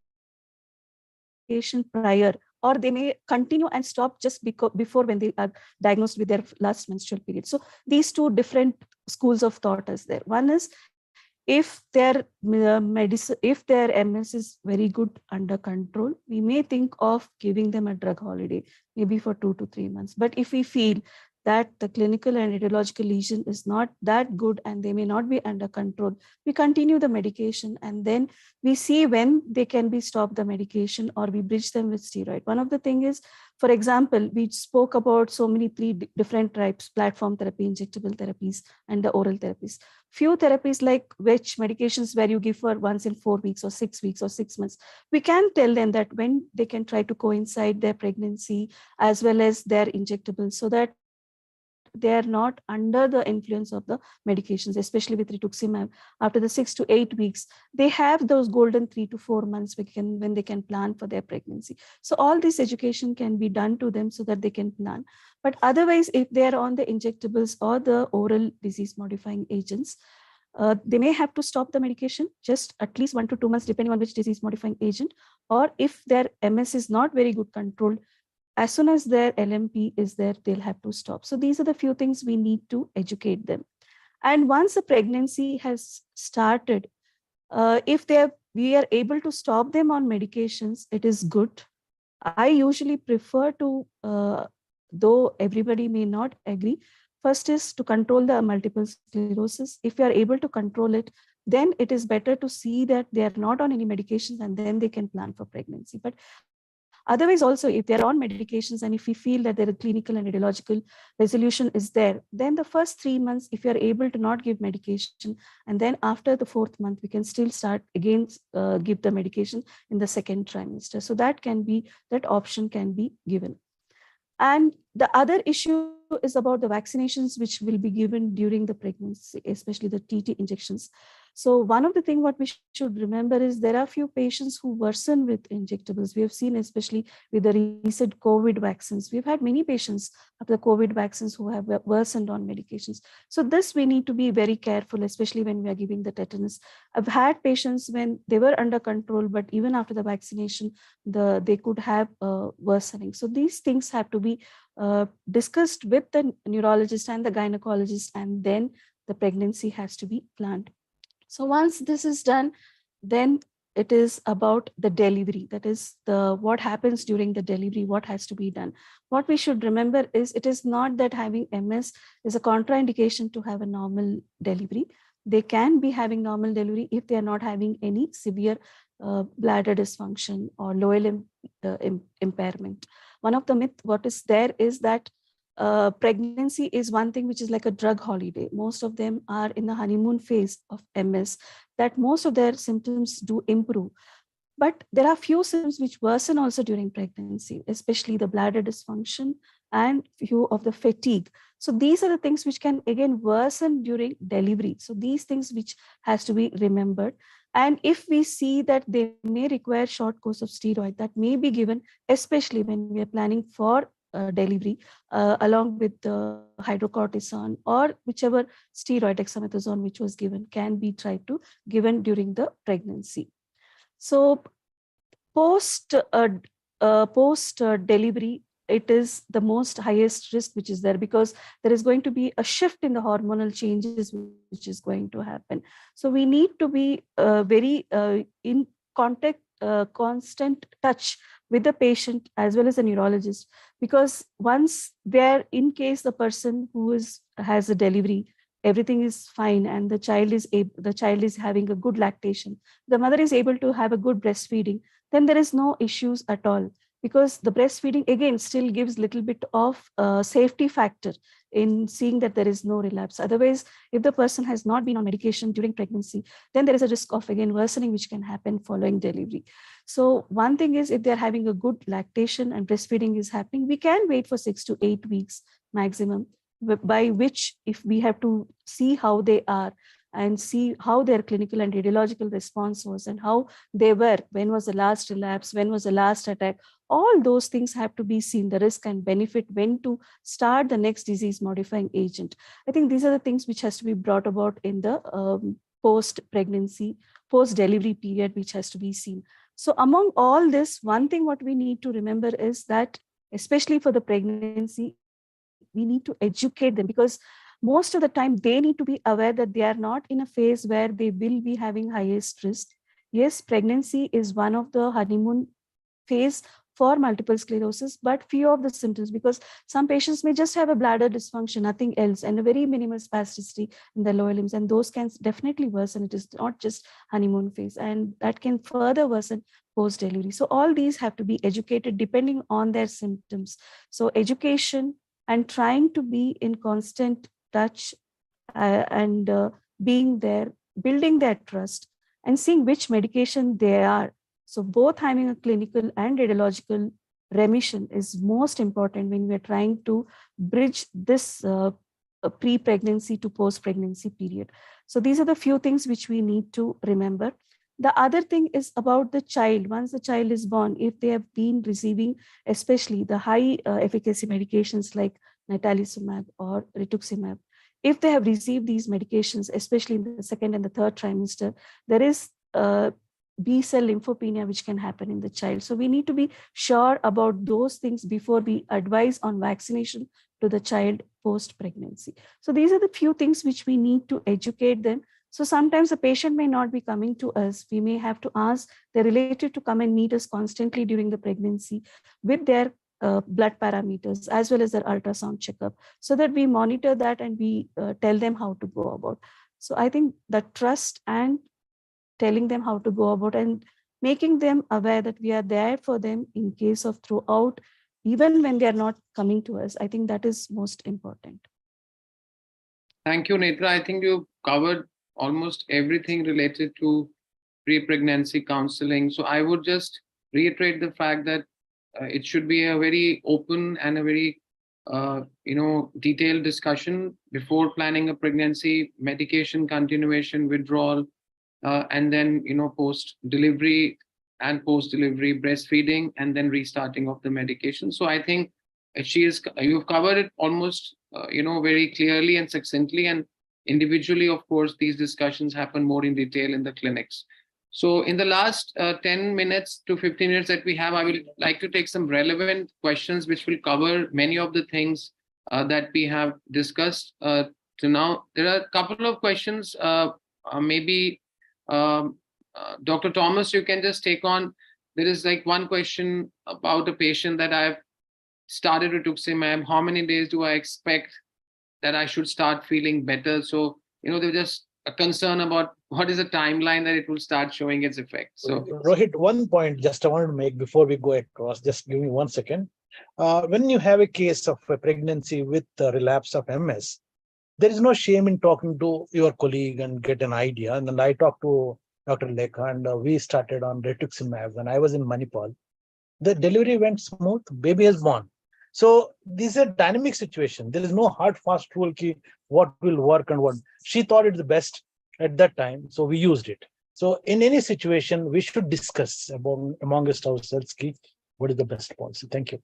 prior, or they may continue and stop just before when they are diagnosed with their last menstrual period. So these two different schools of thought is there. One is, if their if their MS is very good under control, we may think of giving them a drug holiday, maybe for 2 to 3 months. But if we feel that the clinical and radiological lesion is not that good and they may not be under control, we continue the medication, and then we see when they can be stopped the medication, or we bridge them with steroid. One of the thing is, for example, we spoke about so many 3 different types: platform therapy, injectable therapies, and the oral therapies. Few therapies like which medications where you give for once in 4 weeks or 6 weeks or 6 months, we can tell them that when they can try to coincide their pregnancy as well as their injectables, so that they are not under the influence of the medications, especially with rituximab. After the 6 to 8 weeks, they have those golden 3 to 4 months when they can plan for their pregnancy. So all this education can be done to them so that they can plan. But otherwise, if they are on the injectables or the oral disease modifying agents, they may have to stop the medication just at least 1 to 2 months, depending on which disease modifying agent. Or if their MS is not very good controlled, as soon as their LMP is there, they'll have to stop. So these are the few things we need to educate them. And once a pregnancy has started, if we are able to stop them on medications, it is good. I usually prefer to, though everybody may not agree, first is to control the multiple sclerosis. If you are able to control it, then it is better to see that they are not on any medications, and then they can plan for pregnancy. But Otherwise, also, if they're on medications and if we feel that their clinical and radiological resolution is there, then the first 3 months, if you're able to not give medication, and then after the 4th month, we can still start again, give the medication in the 2nd trimester. So that option can be given. And the other issue is about the vaccinations which will be given during the pregnancy, especially the TT injections. So one of the things what we should remember is there are few patients who worsen with injectables. We have seen, especially with the recent COVID vaccines, we've had many patients of the COVID vaccines who have worsened on medications. So this we need to be very careful, especially when we are giving the tetanus. I've had patients when they were under control, but even after the vaccination, they could have worsening. So these things have to be discussed with the neurologist and the gynecologist, and then the pregnancy has to be planned. So once this is done, then it is about the delivery. That is what happens during the delivery, what has to be done. What we should remember is it is not that having MS is a contraindication to have a normal delivery. They can be having normal delivery if they are not having any severe bladder dysfunction or lower limb impairment. One of the myths what is there is that pregnancy is one thing which is like a drug holiday. Most of them are in the honeymoon phase of MS, that most of their symptoms do improve. But there are few symptoms which worsen also during pregnancy, especially the bladder dysfunction and few of the fatigue. So these are the things which can again worsen during delivery. So these things which has to be remembered. And if we see that they may require short course of steroid, that may be given, especially when we are planning for delivery, along with the hydrocortisone or whichever steroid, dexamethasone, which was given, can be tried to given during the pregnancy. So post delivery, it is the most highest risk which is there, because there is going to be a shift in the hormonal changes which is going to happen. So we need to be very in constant touch with the patient as well as the neurologist, because once there, in case the person who has a delivery, everything is fine and the child is having a good lactation, the mother is able to have a good breastfeeding, then there is no issues at all, because the breastfeeding again still gives little bit of safety factor in seeing that there is no relapse. Otherwise, if the person has not been on medication during pregnancy, then there is a risk of again worsening which can happen following delivery. So one thing is, if they're having a good lactation and breastfeeding is happening, we can wait for 6 to 8 weeks maximum, by which if we have to see how they are and see how their clinical and radiological response was and how they were, when was the last relapse, when was the last attack, all those things have to be seen, the risk and benefit, when to start the next disease modifying agent. I think these are the things which has to be brought about in the post-pregnancy, post-delivery period, which has to be seen. So among all this, one thing what we need to remember is that, especially for the pregnancy, we need to educate them, because most of the time they need to be aware that they are not in a phase where they will be having highest risk. Yes, pregnancy is one of the honeymoon phase for multiple sclerosis, but few of the symptoms, because some patients may just have a bladder dysfunction, nothing else, and a very minimal spasticity in the lower limbs, and those can definitely worsen. It is not just honeymoon phase, and that can further worsen post-delivery. So all these have to be educated depending on their symptoms. So education and trying to be in constant touch and being there, building that trust and seeing which medication they are. So both having a clinical and radiological remission is most important when we're trying to bridge this pre-pregnancy to post-pregnancy period. So these are the few things which we need to remember. The other thing is about the child. Once the child is born, if they have been receiving especially the high efficacy medications like natalizumab or rituximab, if they have received these medications, especially in the 2nd and the 3rd trimester, there is B-cell lymphopenia which can happen in the child. So we need to be sure about those things before we advise on vaccination to the child post-pregnancy. So these are the few things which we need to educate them. So sometimes the patient may not be coming to us. We may have to ask their relative to come and meet us constantly during the pregnancy with their blood parameters as well as their ultrasound checkup, so that we monitor that and we tell them how to go about. So I think the trust and telling them how to go about, and making them aware that we are there for them in case of throughout, even when they are not coming to us. I think that is most important. Thank you, Netra. I think you covered almost everything related to pre-pregnancy counseling. So I would just reiterate the fact that it should be a very open and a very detailed discussion before planning a pregnancy, medication continuation, withdrawal, and then post-delivery and post-delivery breastfeeding, and then restarting of the medication. So I think you've covered it almost very clearly and succinctly, and individually, of course, these discussions happen more in detail in the clinics. So in the last 10 minutes to 15 minutes that we have, I will like to take some relevant questions which will cover many of the things that we have discussed to now. There are a couple of questions, maybe Dr. Thomas, you can just take on. There is like one question about a patient that I've started rituximab. How many days do I expect that I should start feeling better? So, they're just a concern about what is the timeline that it will start showing its effect. So Rohit, one point just I wanted to make before we go across, just give me 1 second. When you have a case of a pregnancy with the relapse of MS, there is no shame in talking to your colleague and get an idea. And then I talked to Dr. Lekha, and we started on rituximab when I was in Manipal. The delivery went smooth, baby is born. So this is a dynamic situation. There is no hard, fast rule key, what will work and what. She thought it's the best at that time, so we used it. So in any situation, we should discuss amongst ourselves key, what is the best policy. Thank you.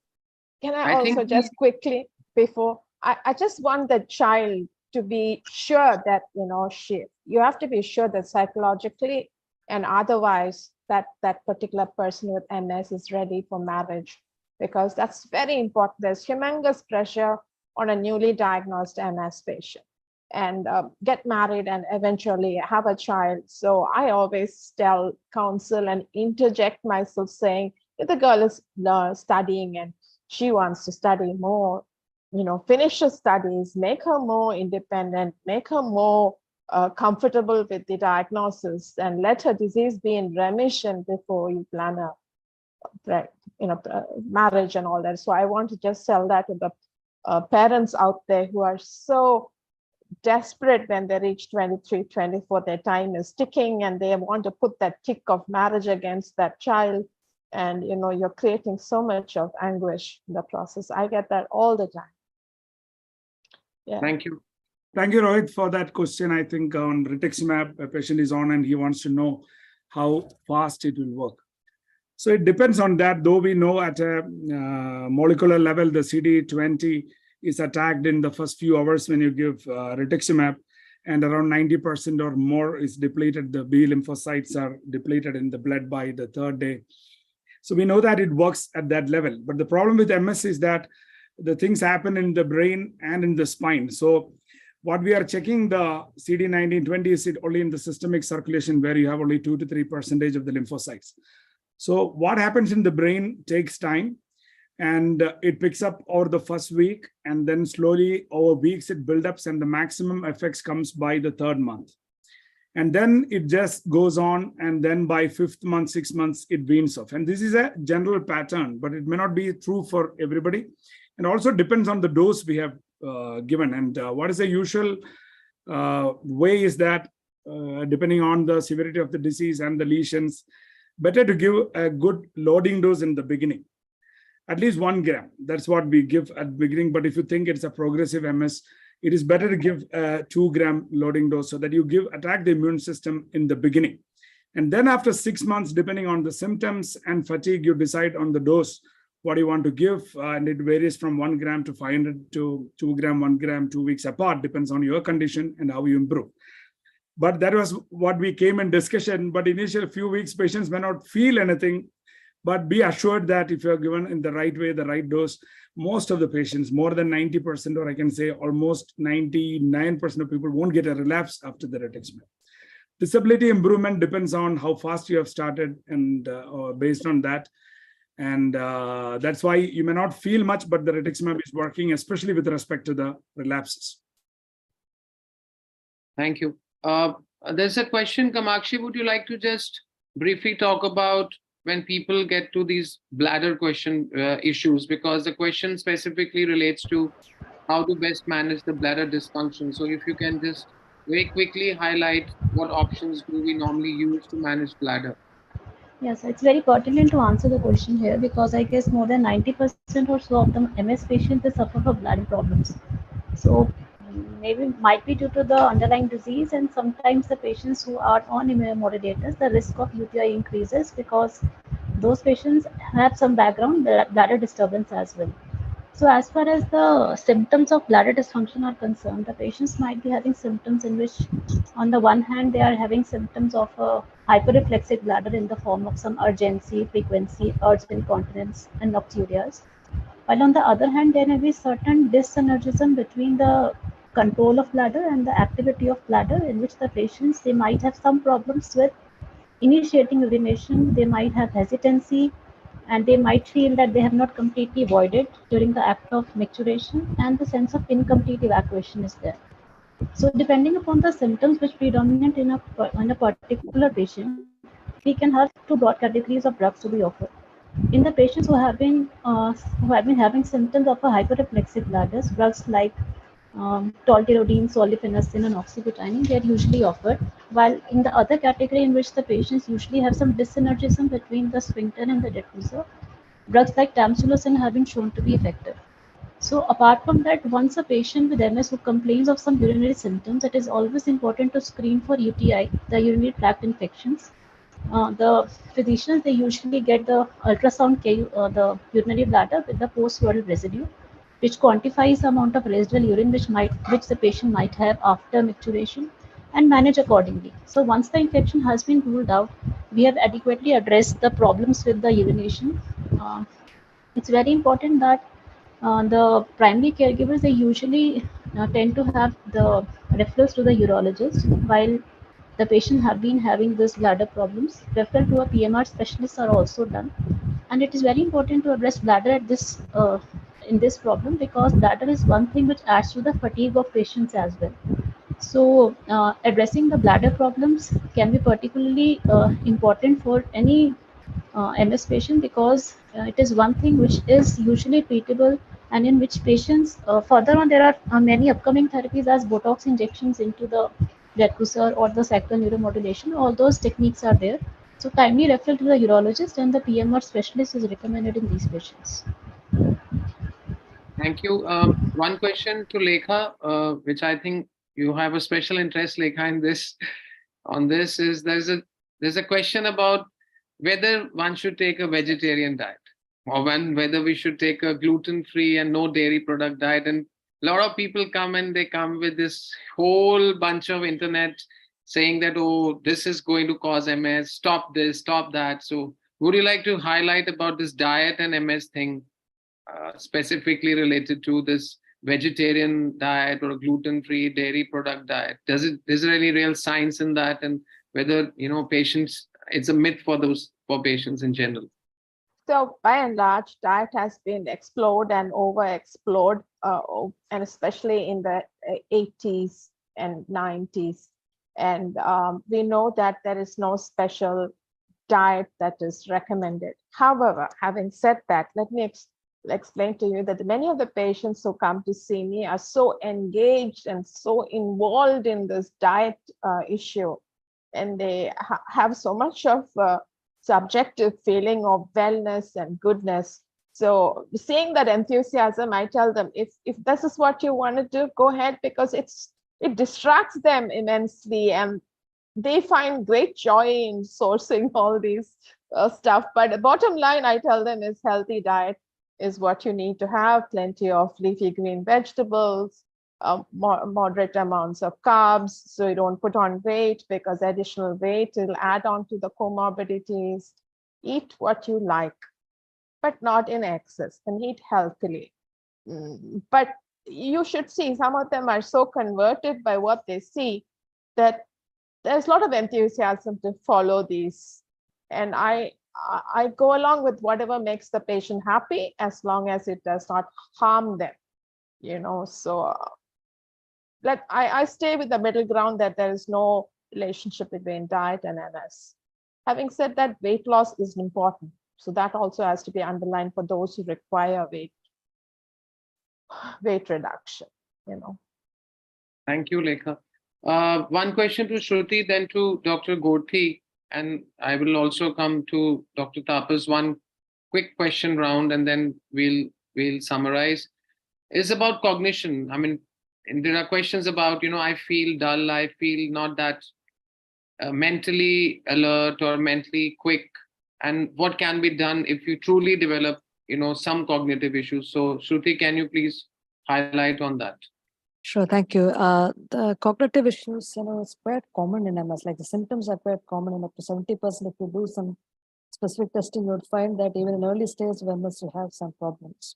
Can I also just quickly, before, I just want the child to be sure that, you have to be sure that psychologically and otherwise that particular person with MS is ready for marriage, because that's very important. There's humongous pressure on a newly diagnosed MS patient, and get married and eventually have a child. So I always counsel and interject myself saying, if the girl is studying and she wants to study more, finish her studies, make her more independent, make her more comfortable with the diagnosis, and let her disease be in remission before you plan a marriage and all that. So I want to just tell that to the parents out there who are so desperate when they reach 23, 24, their time is ticking and they want to put that kick of marriage against that child. And, you're creating so much of anguish in the process. I get that all the time. Yeah. Thank you. Thank you, Rohit, for that question. I think on rituximab, a patient is on and he wants to know how fast it will work. So it depends on that, though we know at a molecular level, the CD20 is attacked in the first few hours when you give rituximab, and around 90% or more is depleted. The B lymphocytes are depleted in the blood by the third day. So we know that it works at that level. But the problem with MS is that the things happen in the brain and in the spine. So what we are checking the CD19-20 is it only in the systemic circulation where you have only 2 to 3% of the lymphocytes. So what happens in the brain takes time, and it picks up over the first week, and then slowly over weeks it builds up, and the maximum effects comes by the 3rd month. And then it just goes on, and then by 5th month, 6 months, it weans off. And this is a general pattern, but it may not be true for everybody. And also depends on the dose we have given. And what is the usual way is that depending on the severity of the disease and the lesions, better to give a good loading dose in the beginning, at least 1 gram. That's what we give at the beginning. But if you think it's a progressive MS, it is better to give a 2 gram loading dose so that you attack the immune system in the beginning. And then after 6 months, depending on the symptoms and fatigue, you decide on the dose, what you want to give. And it varies from 1 gram to 500 to 2 gram, 1 gram, 2 weeks apart, depends on your condition and how you improve. But that was what we came in discussion. But initial few weeks, patients may not feel anything, but be assured that if you're given in the right way, the right dose, most of the patients, more than 90%, or I can say almost 99% of people won't get a relapse after the rituximab. Disability improvement depends on how fast you have started and based on that. And that's why you may not feel much, but the rituximab is working, especially with respect to the relapses. Thank you. There's a question, Kamakshi, would you like to just briefly talk about when people get to these bladder question issues, because the question specifically relates to how to best manage the bladder dysfunction. So if you can just very quickly highlight what options do we normally use to manage bladder. Yes, it's very pertinent to answer the question here because I guess more than 90% or so of the MS patients they suffer from bladder problems. So maybe might be due to the underlying disease, and sometimes the patients who are on immunomodulators, the risk of UTI increases because those patients have some background bladder disturbance as well. So as far as the symptoms of bladder dysfunction are concerned, the patients might be having symptoms in which, on the one hand, they are having symptoms of a hyperreflexive bladder in the form of some urgency, frequency, urge incontinence, and nocturias. While on the other hand, there may be certain dyssynergism between the control of bladder and the activity of bladder, in which the patients they might have some problems with initiating urination, they might have hesitancy, and they might feel that they have not completely voided during the act of micturition, and the sense of incomplete evacuation is there. So depending upon the symptoms which predominate in a particular patient, we can have two broad categories of drugs to be offered. In the patients who have been having symptoms of a hyperreflexive bladders, drugs like tolterodine, solifenacin, and oxybutynine, they are usually offered. While in the other category, in which the patients usually have some dyssynergism between the sphincter and the diffuser, drugs like tamsulosin have been shown to be effective. So apart from that, once a patient with MS who complains of some urinary symptoms, it is always important to screen for UTI, the urinary tract infections. The physicians they usually get the ultrasound the urinary bladder with the post-viral residue, which quantifies the amount of residual urine which the patient might have after micturition, and manage accordingly. So once the infection has been ruled out, we have adequately addressed the problems with the urination. Uh, it's very important that the primary caregivers they usually tend to have the referrals to the urologist while the patient have been having this bladder problems. Referral to a PMR specialist are also done, and it is very important to address bladder at this in this problem because bladder is one thing which adds to the fatigue of patients as well. So addressing the bladder problems can be particularly important for any MS patient because it is one thing which is usually treatable, and in which patients further on there are many upcoming therapies as Botox injections into the decussor or the sacral neuromodulation. All those techniques are there. So timely referral to the urologist and the PMR specialist is recommended in these patients. Thank you. One question to Lekha, which I think you have a special interest, Lekha, in this. On this is there's a question about whether one should take a vegetarian diet or whether we should take a gluten-free and no dairy product diet. And a lot of people come with this whole bunch of internet saying that, oh, this is going to cause MS, stop this, stop that. So would you like to highlight about this diet and MS thing? Specifically related to this vegetarian diet or a gluten-free dairy product diet? Is there any real science in that, and whether patients, it's a myth for patients in general? So by and large, diet has been explored and over-explored, and especially in the 80s and 90s. And we know that there is no special diet that is recommended. However, having said that, let me explain to you that many of the patients who come to see me are so engaged and so involved in this diet issue, and they have so much of subjective feeling of wellness and goodness. So seeing that enthusiasm, I tell them, if this is what you want to do, go ahead, because it distracts them immensely and they find great joy in sourcing all these stuff. But the bottom line, I tell them, is healthy diet is what you need to have. Plenty of leafy green vegetables, moderate amounts of carbs, so you don't put on weight, because additional weight will add on to the comorbidities. Eat what you like, but not in excess, and eat healthily. But you should see, some of them are so converted by what they see that there's a lot of enthusiasm to follow these. And I go along with whatever makes the patient happy, as long as it does not harm them, so I stay with the middle ground, that there is no relationship between diet and MS. Having said that, weight loss is important. So that also has to be underlined for those who require weight reduction, you know. Thank you, Lekha. One question to Shruti, then to Dr. Gorthi, and I will also come to Dr. Tapas. One quick question round, and then we'll summarize. Is about cognition. I mean, and there are questions about, I feel dull, I feel not that mentally alert or mentally quick, and what can be done if you truly develop, some cognitive issues. So, Shruti, can you please highlight on that? Sure, thank you. The cognitive issues, it's quite common in MS. Like the symptoms are quite common in up to 70%. If you do some specific testing, you would find that even in early stage of MS, you have some problems.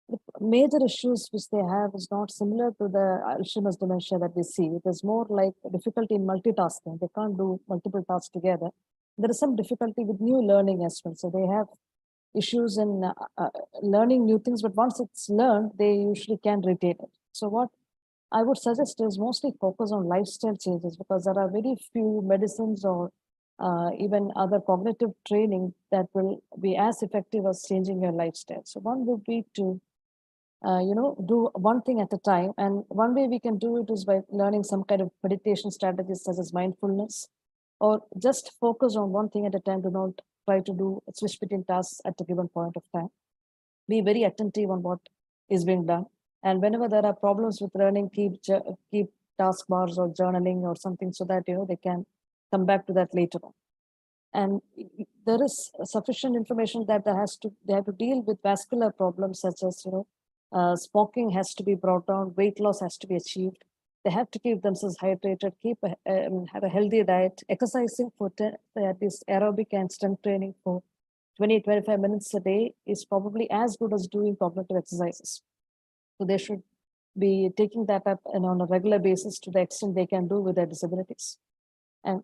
The major issues which they have is not similar to the Alzheimer's dementia that we see. It is more like difficulty in multitasking. They can't do multiple tasks together. There is some difficulty with new learning as well. So they have issues in learning new things, but once it's learned, they usually can retain it. So what I would suggest is mostly focus on lifestyle changes, because there are very few medicines or even other cognitive training that will be as effective as changing your lifestyle. So one would be to do one thing at a time. And one way we can do it is by learning some kind of meditation strategies such as mindfulness, or just focus on one thing at a time. Do not try to do switch between tasks at a given point of time. Be very attentive on what is being done. And whenever there are problems with learning, keep task bars or journaling or something, so that they can come back to that later on. And there is sufficient information that they have to deal with vascular problems such as smoking has to be brought down, weight loss has to be achieved. They have to keep themselves hydrated, have a healthy diet, exercising for at least aerobic and strength training for 20-25 minutes a day is probably as good as doing cognitive exercises. So they should be taking that up and on a regular basis to the extent they can do with their disabilities. And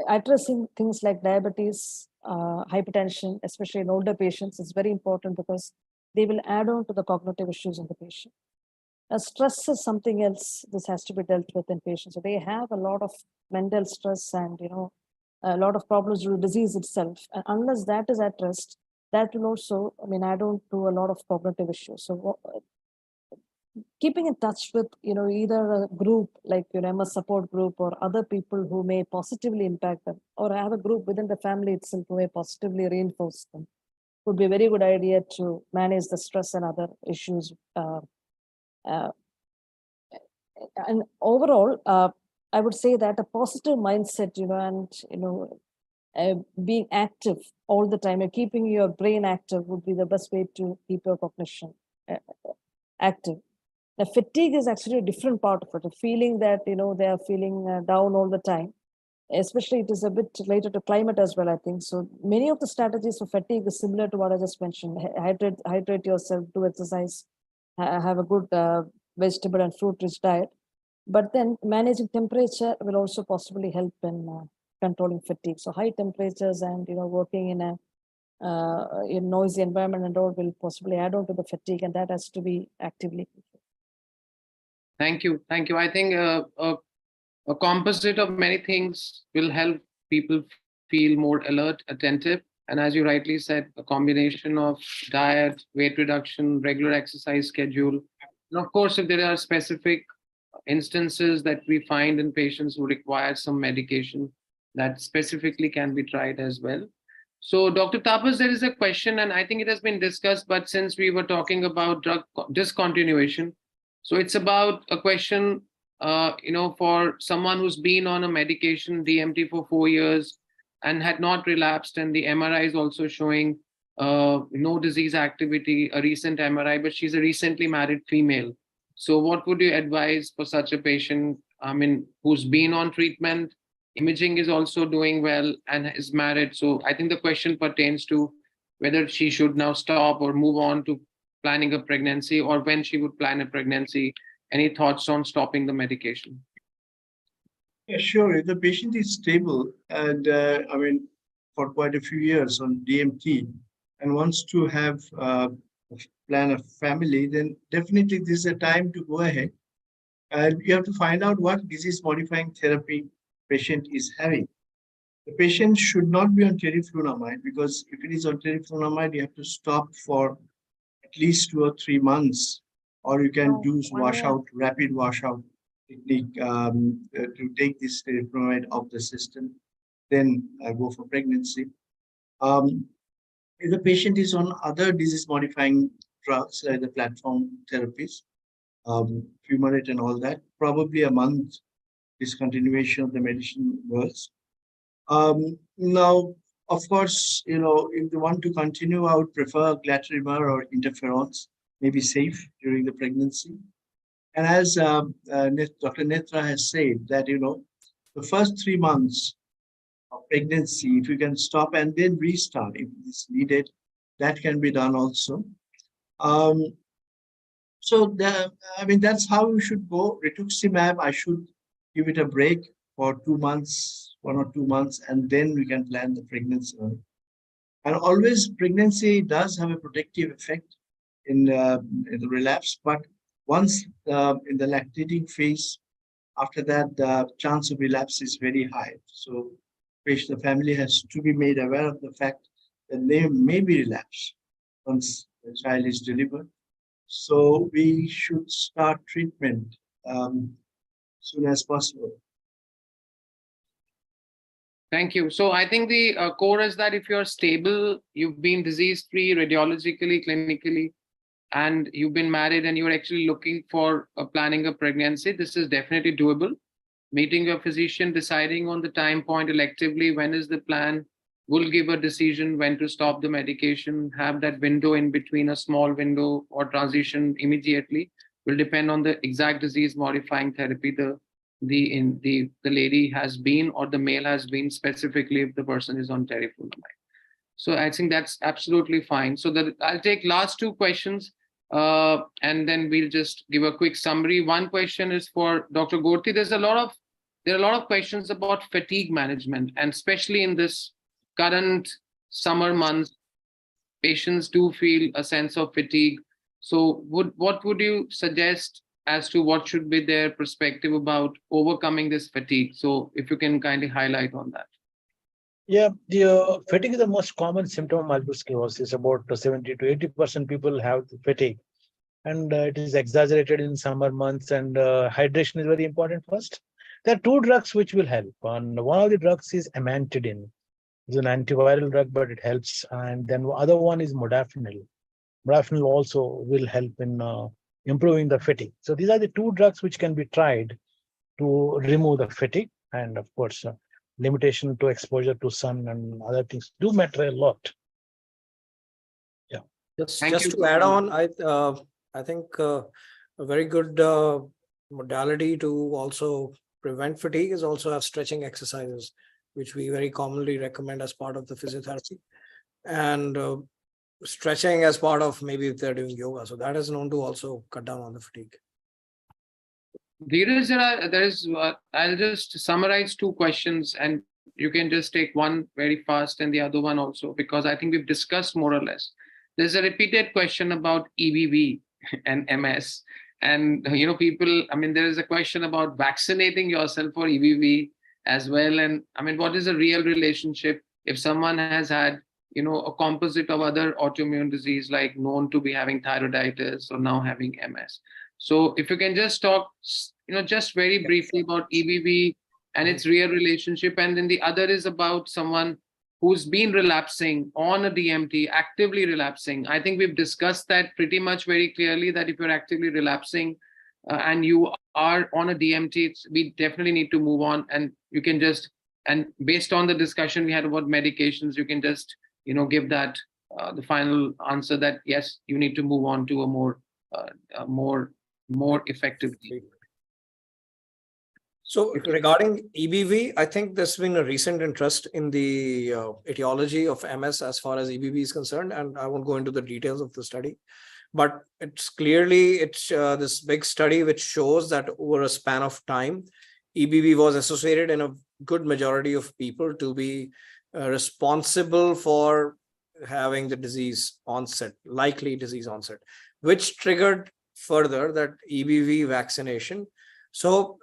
addressing things like diabetes, hypertension, especially in older patients, is very important because they will add on to the cognitive issues in the patient. Stress is something else. This has to be dealt with in patients. So they have a lot of mental stress and a lot of problems with disease itself. And unless that is addressed, that will also, add on to a lot of cognitive issues. So keeping in touch with, either a group like, MS support group or other people who may positively impact them, or have a group within the family itself who may positively reinforce them, would be a very good idea to manage the stress and other issues. And overall, I would say that a positive mindset, and being active all the time and keeping your brain active would be the best way to keep your cognition active. Now, fatigue is actually a different part of it. A feeling that they are feeling down all the time. Especially, it is a bit related to climate as well, I think. So many of the strategies for fatigue is similar to what I just mentioned. Hydrate yourself, do exercise, have a good vegetable and fruit-rich diet. But then managing temperature will also possibly help in controlling fatigue. So high temperatures and working in a noisy environment and all will possibly add on to the fatigue, and that has to be actively controlled. Thank you. I think a composite of many things will help people feel more alert, attentive. And as you rightly said, a combination of diet, weight reduction, regular exercise schedule. And of course, if there are specific instances that we find in patients who require some medication, that specifically can be tried as well. So Dr. Tapas, there is a question, and I think it has been discussed, but since we were talking about drug discontinuation, so it's about a question, for someone who's been on a medication, DMT, for 4 years and had not relapsed, and the MRI is also showing no disease activity, a recent MRI, but she's a recently married female. So what would you advise for such a patient, who's been on treatment, imaging is also doing well, and is married? So I think the question pertains to whether she should now stop or move on to planning a pregnancy, or when she would plan a pregnancy. Any thoughts on stopping the medication? Yeah, sure. If the patient is stable and for quite a few years on DMT and wants to have plan a family, then definitely this is a time to go ahead. And you have to find out what disease modifying therapy patient is having. the patient should not be on teriflunomide, because if it is on teriflunomide, you have to stop for at least 2 or 3 months, or you can do washout, rapid washout technique to take this teriflunomide off the system, then go for pregnancy. If the patient is on other disease-modifying drugs, like the platform therapies, fumarate and all that, probably a month discontinuation of the medicine works. Now, of course, if they want to continue, I would prefer glatiramer or interferons, maybe safe during the pregnancy. And as Dr. Netra has said, that, the first 3 months of pregnancy, if you can stop and then restart if it's needed, that can be done also. So that's how you should go. Rituximab, I should give it a break for 2 months, 1 or 2 months, and then we can plan the pregnancy. And always pregnancy does have a protective effect in the relapse, but once in the lactating phase, after that, the chance of relapse is very high. So the family has to be made aware of the fact that they may be relapsed once the child is delivered. So we should start treatment soon as possible. Thank you. So I think the core is that if you're stable, you've been disease-free radiologically, clinically, and you've been married and you're actually looking for planning a pregnancy, this is definitely doable. Meeting your physician, deciding on the time point electively, when is the plan, will give a decision when to stop the medication, have that window in between, a small window, or transition immediately, will depend on the exact disease modifying therapy the lady has been, or the male has been, specifically if the person is on teriflunomide. So I think that's absolutely fine. So I'll take last 2 questions and then we'll just give a quick summary. One question is for Dr. Gorti. There are a lot of questions about fatigue management, and especially in this current summer months, patients do feel a sense of fatigue. So what would you suggest as to what should be their perspective about overcoming this fatigue? So if you can kindly highlight on that. Yeah, the fatigue is the most common symptom of multiple sclerosis. About 70 to 80% people have fatigue, and it is exaggerated in summer months. And hydration is very important first. There are 2 drugs which will help. One of the drugs is amantadine. It's an antiviral drug, but it helps. And then the other one is modafinil. Modafinil also will help in improving the fatigue. So these are the 2 drugs which can be tried to remove the fatigue. And of course, limitation to exposure to sun and other things do matter a lot. Yeah. Just to add on, I think a very good modality to also prevent fatigue is also have stretching exercises, which we very commonly recommend as part of the physiotherapy, and stretching as part of maybe if they're doing yoga. So that is known to also cut down on the fatigue. I'll just summarize 2 questions, and you can just take one very fast and the other one also, because I think we've discussed more or less. There's a repeated question about EBV and MS. And, people, there is a question about vaccinating yourself for EBV as well. And what is a real relationship if someone has had, a composite of other autoimmune disease, like known to be having thyroiditis or now having MS? So if you can just talk, just very briefly about EBV and its real relationship. And then the other is about someone who's been relapsing on a DMT, actively relapsing. I think we've discussed that pretty much very clearly, that if you're actively relapsing and you are on a DMT, we definitely need to move on. And you can just, and based on the discussion we had about medications, you can just, give that the final answer that yes, you need to move on to a more effective treatment. So regarding EBV, I think there's been a recent interest in the etiology of MS as far as EBV is concerned, and I won't go into the details of the study, but it's this big study which shows that over a span of time, EBV was associated in a good majority of people to be responsible for having the disease onset, likely disease onset, which triggered further that EBV vaccination. So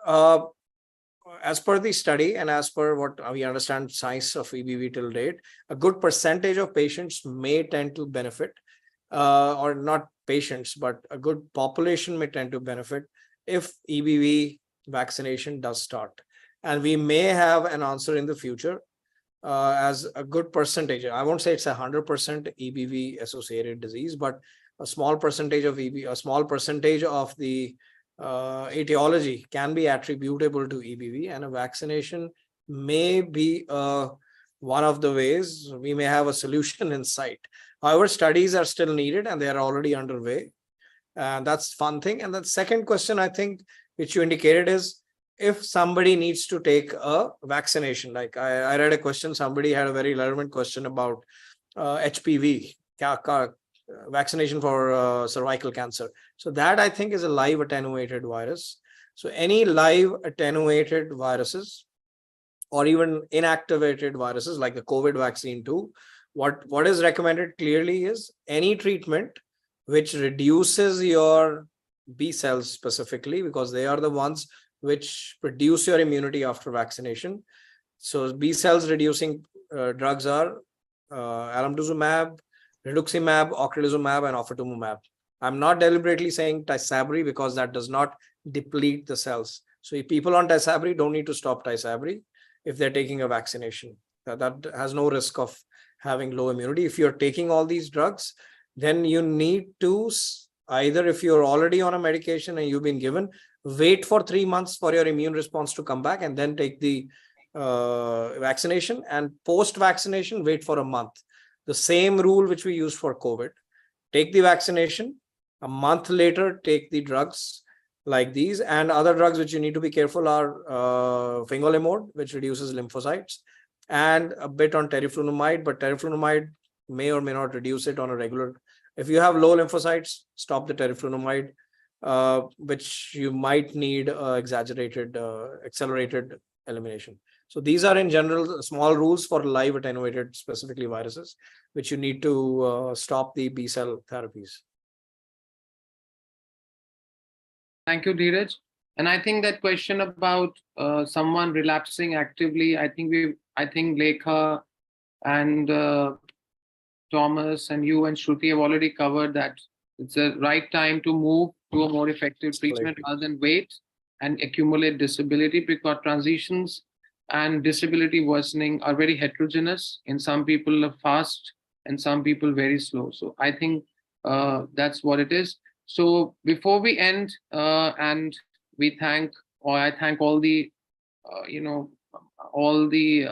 as per the study and as per what we understand science of EBV till date, a good percentage of patients may tend to benefit, or not patients, but a good population may tend to benefit if EBV vaccination does start. And we may have an answer in the future as a good percentage. I won't say it's 100% EBV associated disease, but a small percentage of EBV, a small percentage of the etiology can be attributable to EBV, and a vaccination may be one of the ways we may have a solution in sight. However, studies are still needed and they are already underway. And that's fun thing. And the second question, I think, which you indicated is if somebody needs to take a vaccination. Like I read a question, somebody had a very relevant question about HPV, vaccination for cervical cancer. So that I think is a live attenuated virus. So any live attenuated viruses or even inactivated viruses like the COVID vaccine too, what is recommended clearly is any treatment which reduces your B cells specifically, because they are the ones which produce your immunity after vaccination. So B cells reducing drugs are alemtuzumab, rituximab, ocrelizumab, and ofatumumab. I'm not deliberately saying Tysabri because that does not deplete the cells. So if people on Tysabri don't need to stop Tysabri if they're taking a vaccination. That has no risk of having low immunity. If you're taking all these drugs, then you need to either, if you're already on a medication and you've been given, wait for 3 months for your immune response to come back and then take the vaccination, and post-vaccination, wait for a month. The same rule which we use for COVID. Take the vaccination, a month later, take the drugs like these, and other drugs which you need to be careful are fingolimod, which reduces lymphocytes, and a bit on teriflunomide, but teriflunomide may or may not reduce it on a regular. If you have low lymphocytes, stop the teriflunomide, which you might need exaggerated, accelerated elimination. So these are in general small rules for live attenuated, specifically viruses, which you need to stop the B cell therapies. Thank you, Dheeraj. And I think that question about someone relapsing actively, I think Lekha and Thomas and you and Shruti have already covered that it's the right time to move to a more effective treatment rather than wait and accumulate disability, because transitions and disability worsening are very heterogeneous. In some people are fast and some people very slow. So I think that's what it is. So before we end, and we thank, or I thank all the, all the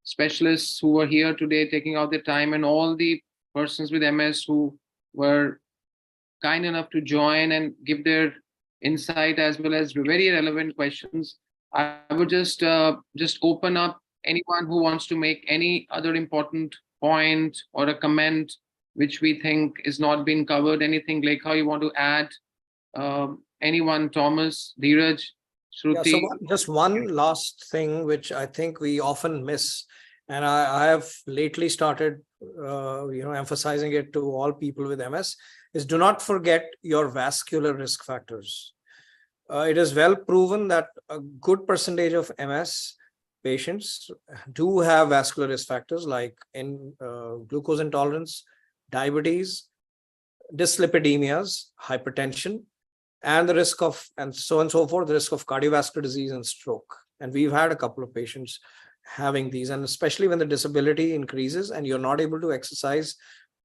specialists who were here today, taking out their time, and all the persons with MS who were kind enough to join and give their insight as well as very relevant questions. I would just open up anyone who wants to make any other important point or a comment which we think is not being covered. Anything, Lekha, you want to add? Anyone, Thomas, Dheeraj, Shruti? Yeah, so just one last thing which I think we often miss, and I have lately started emphasizing it to all people with MS, is do not forget your vascular risk factors. It is well proven that a good percentage of MS patients do have vascular risk factors like glucose intolerance, diabetes, dyslipidemias, hypertension, and the risk of, and so on and so forth, the risk of cardiovascular disease and stroke. And we've had a couple of patients having these, and especially when the disability increases and you're not able to exercise,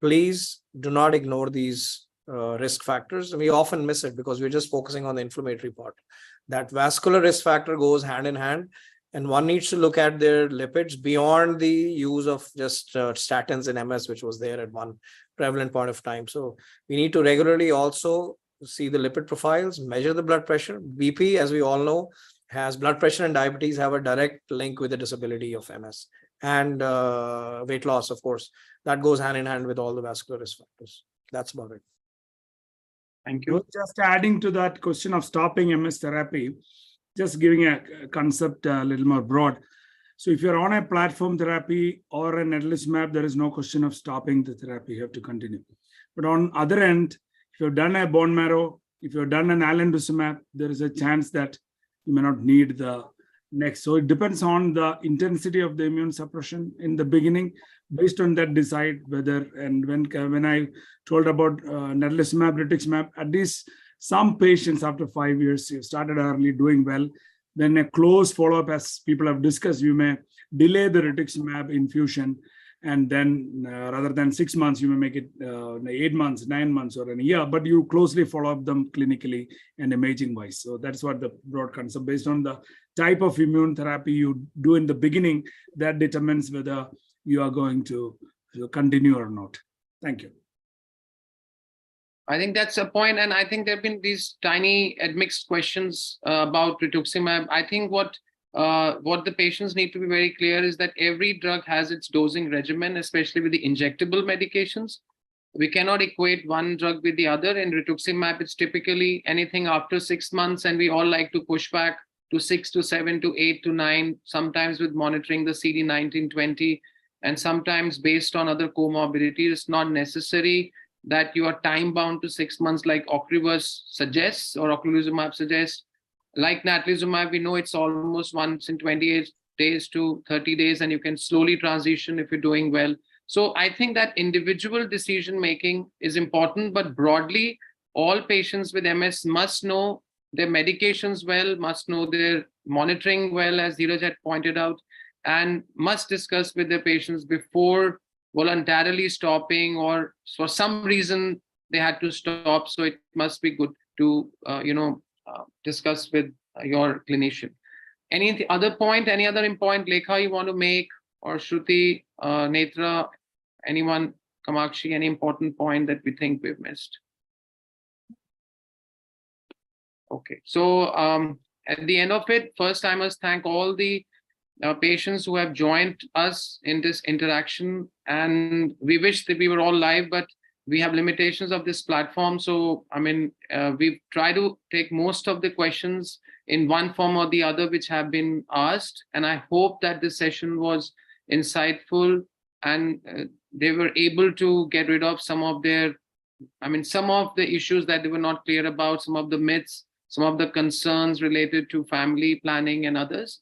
please do not ignore these risk factors. And we often miss it because we're just focusing on the inflammatory part. That vascular risk factor goes hand in hand, and one needs to look at their lipids beyond the use of just statins in MS, which was there at one prevalent point of time. So we need to regularly also see the lipid profiles, measure the blood pressure. BP, as we all know, has blood pressure and diabetes have a direct link with the disability of MS, and weight loss, of course, that goes hand in hand with all the vascular risk factors. That's about it. Thank you. Just adding to that question of stopping MS therapy, just giving a concept a little more broad. So if you're on a platform therapy or an netlizumab, there is no question of stopping the therapy. You have to continue. But on other end, if you've done a bone marrow, if you've done an alemtuzumab, there is a chance that you may not need the next. So it depends on the intensity of the immune suppression in the beginning. Based on that, decide whether, and when I told about natalizumab, rituximab, at least some patients after 5 years, you started early, doing well. Then a close follow-up, as people have discussed, you may delay the rituximab infusion, and then rather than 6 months, you may make it 8 months, 9 months, or a year, but you closely follow up them clinically and imaging wise. So that's what the broad concept. Based on the type of immune therapy you do in the beginning, that determines whether you are going to continue or not. Thank you. I think that's a point, and I think there have been these tiny admixed questions about rituximab. I think what the patients need to be very clear is that every drug has its dosing regimen, especially with the injectable medications. We cannot equate one drug with the other. In rituximab, it's typically anything after 6 months, and we all like to push back to 6 to 7 to 8 to 9, sometimes with monitoring the CD19-20, and sometimes based on other comorbidities. It's not necessary that you are time bound to 6 months like Ocrevus suggests or ocrelizumab suggests. Like natalizumab, we know it's almost once in 28 days to 30 days, and you can slowly transition if you're doing well. So I think that individual decision making is important, but broadly, all patients with MS must know their medications well, must know their monitoring well, as Dheeraj had pointed out, and must discuss with their patients before voluntarily stopping, or for some reason they had to stop. So it must be good to discuss with your clinician. Any other point, any other point, Lekha, you want to make, or Shruti, Netra, anyone, Kamakshi, any important point that we think we've missed? Okay, so at the end of it, first I must thank all the patients who have joined us in this interaction, and we wish that we were all live, but we have limitations of this platform. So I mean, we've tried to take most of the questions in one form or the other which have been asked, and I hope that this session was insightful and they were able to get rid of some of their, some of the issues that they were not clear about, some of the myths, some of the concerns related to family planning and others.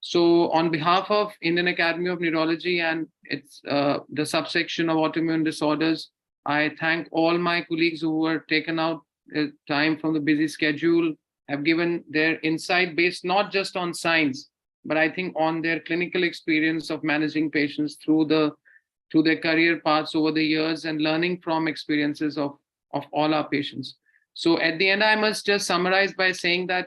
So on behalf of Indian Academy of Neurology and its the subsection of autoimmune disorders, I thank all my colleagues who were taken out time from the busy schedule, have given their insight based not just on science, but I think on their clinical experience of managing patients through their career paths over the years and learning from experiences of all our patients. So at the end, I must just summarize by saying that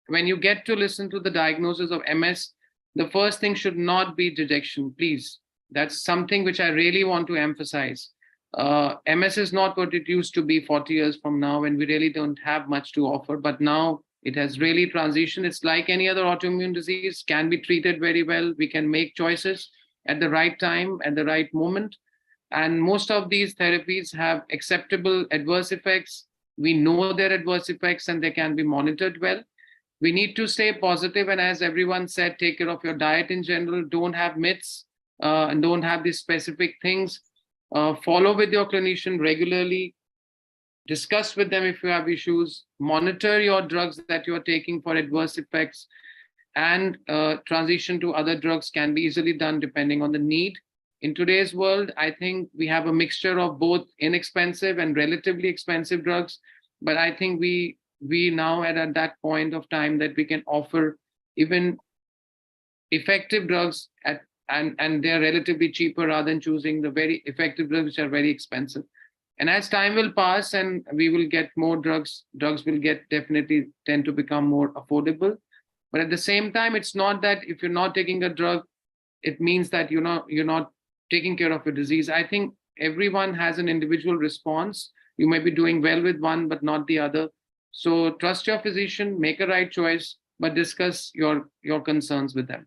when you get to listen to the diagnosis of MS, the first thing should not be dejection, please. That's something which I really want to emphasize. MS is not what it used to be 40 years from now, when we really don't have much to offer, but now it has really transitioned. It's like any other autoimmune disease, can be treated very well. We can make choices at the right time, at the right moment. And most of these therapies have acceptable adverse effects. We know their adverse effects and they can be monitored well. We need to stay positive, and as everyone said, take care of your diet in general. Don't have myths and don't have these specific things. Follow with your clinician regularly. Discuss with them if you have issues. Monitor your drugs that you are taking for adverse effects, and transition to other drugs can be easily done depending on the need. In today's world, I think we have a mixture of both inexpensive and relatively expensive drugs, but I think we now are at that point of time that we can offer even effective drugs and they're relatively cheaper rather than choosing the very effective drugs which are very expensive. And as time will pass and we will get more drugs will definitely tend to become more affordable. But at the same time, it's not that if you're not taking a drug, it means that you're not taking care of your disease. I think everyone has an individual response. You may be doing well with one, but not the other. So trust your physician, make a right choice, but discuss your concerns with them.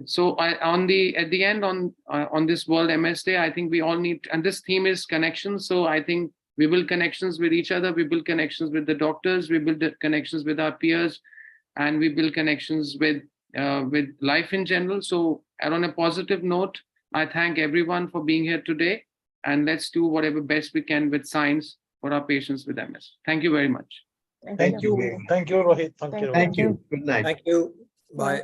So at the end on this World MS Day, I think we all need, and this theme is connections. So I think we build connections with each other, we build connections with the doctors, we build connections with our peers, and we build connections with life in general. So on a positive note, I thank everyone for being here today, and let's do whatever best we can with science for our patients with MS. Thank you very much. Thank you. Thank you, Rohit. Thank you. Good night. Thank you. Bye.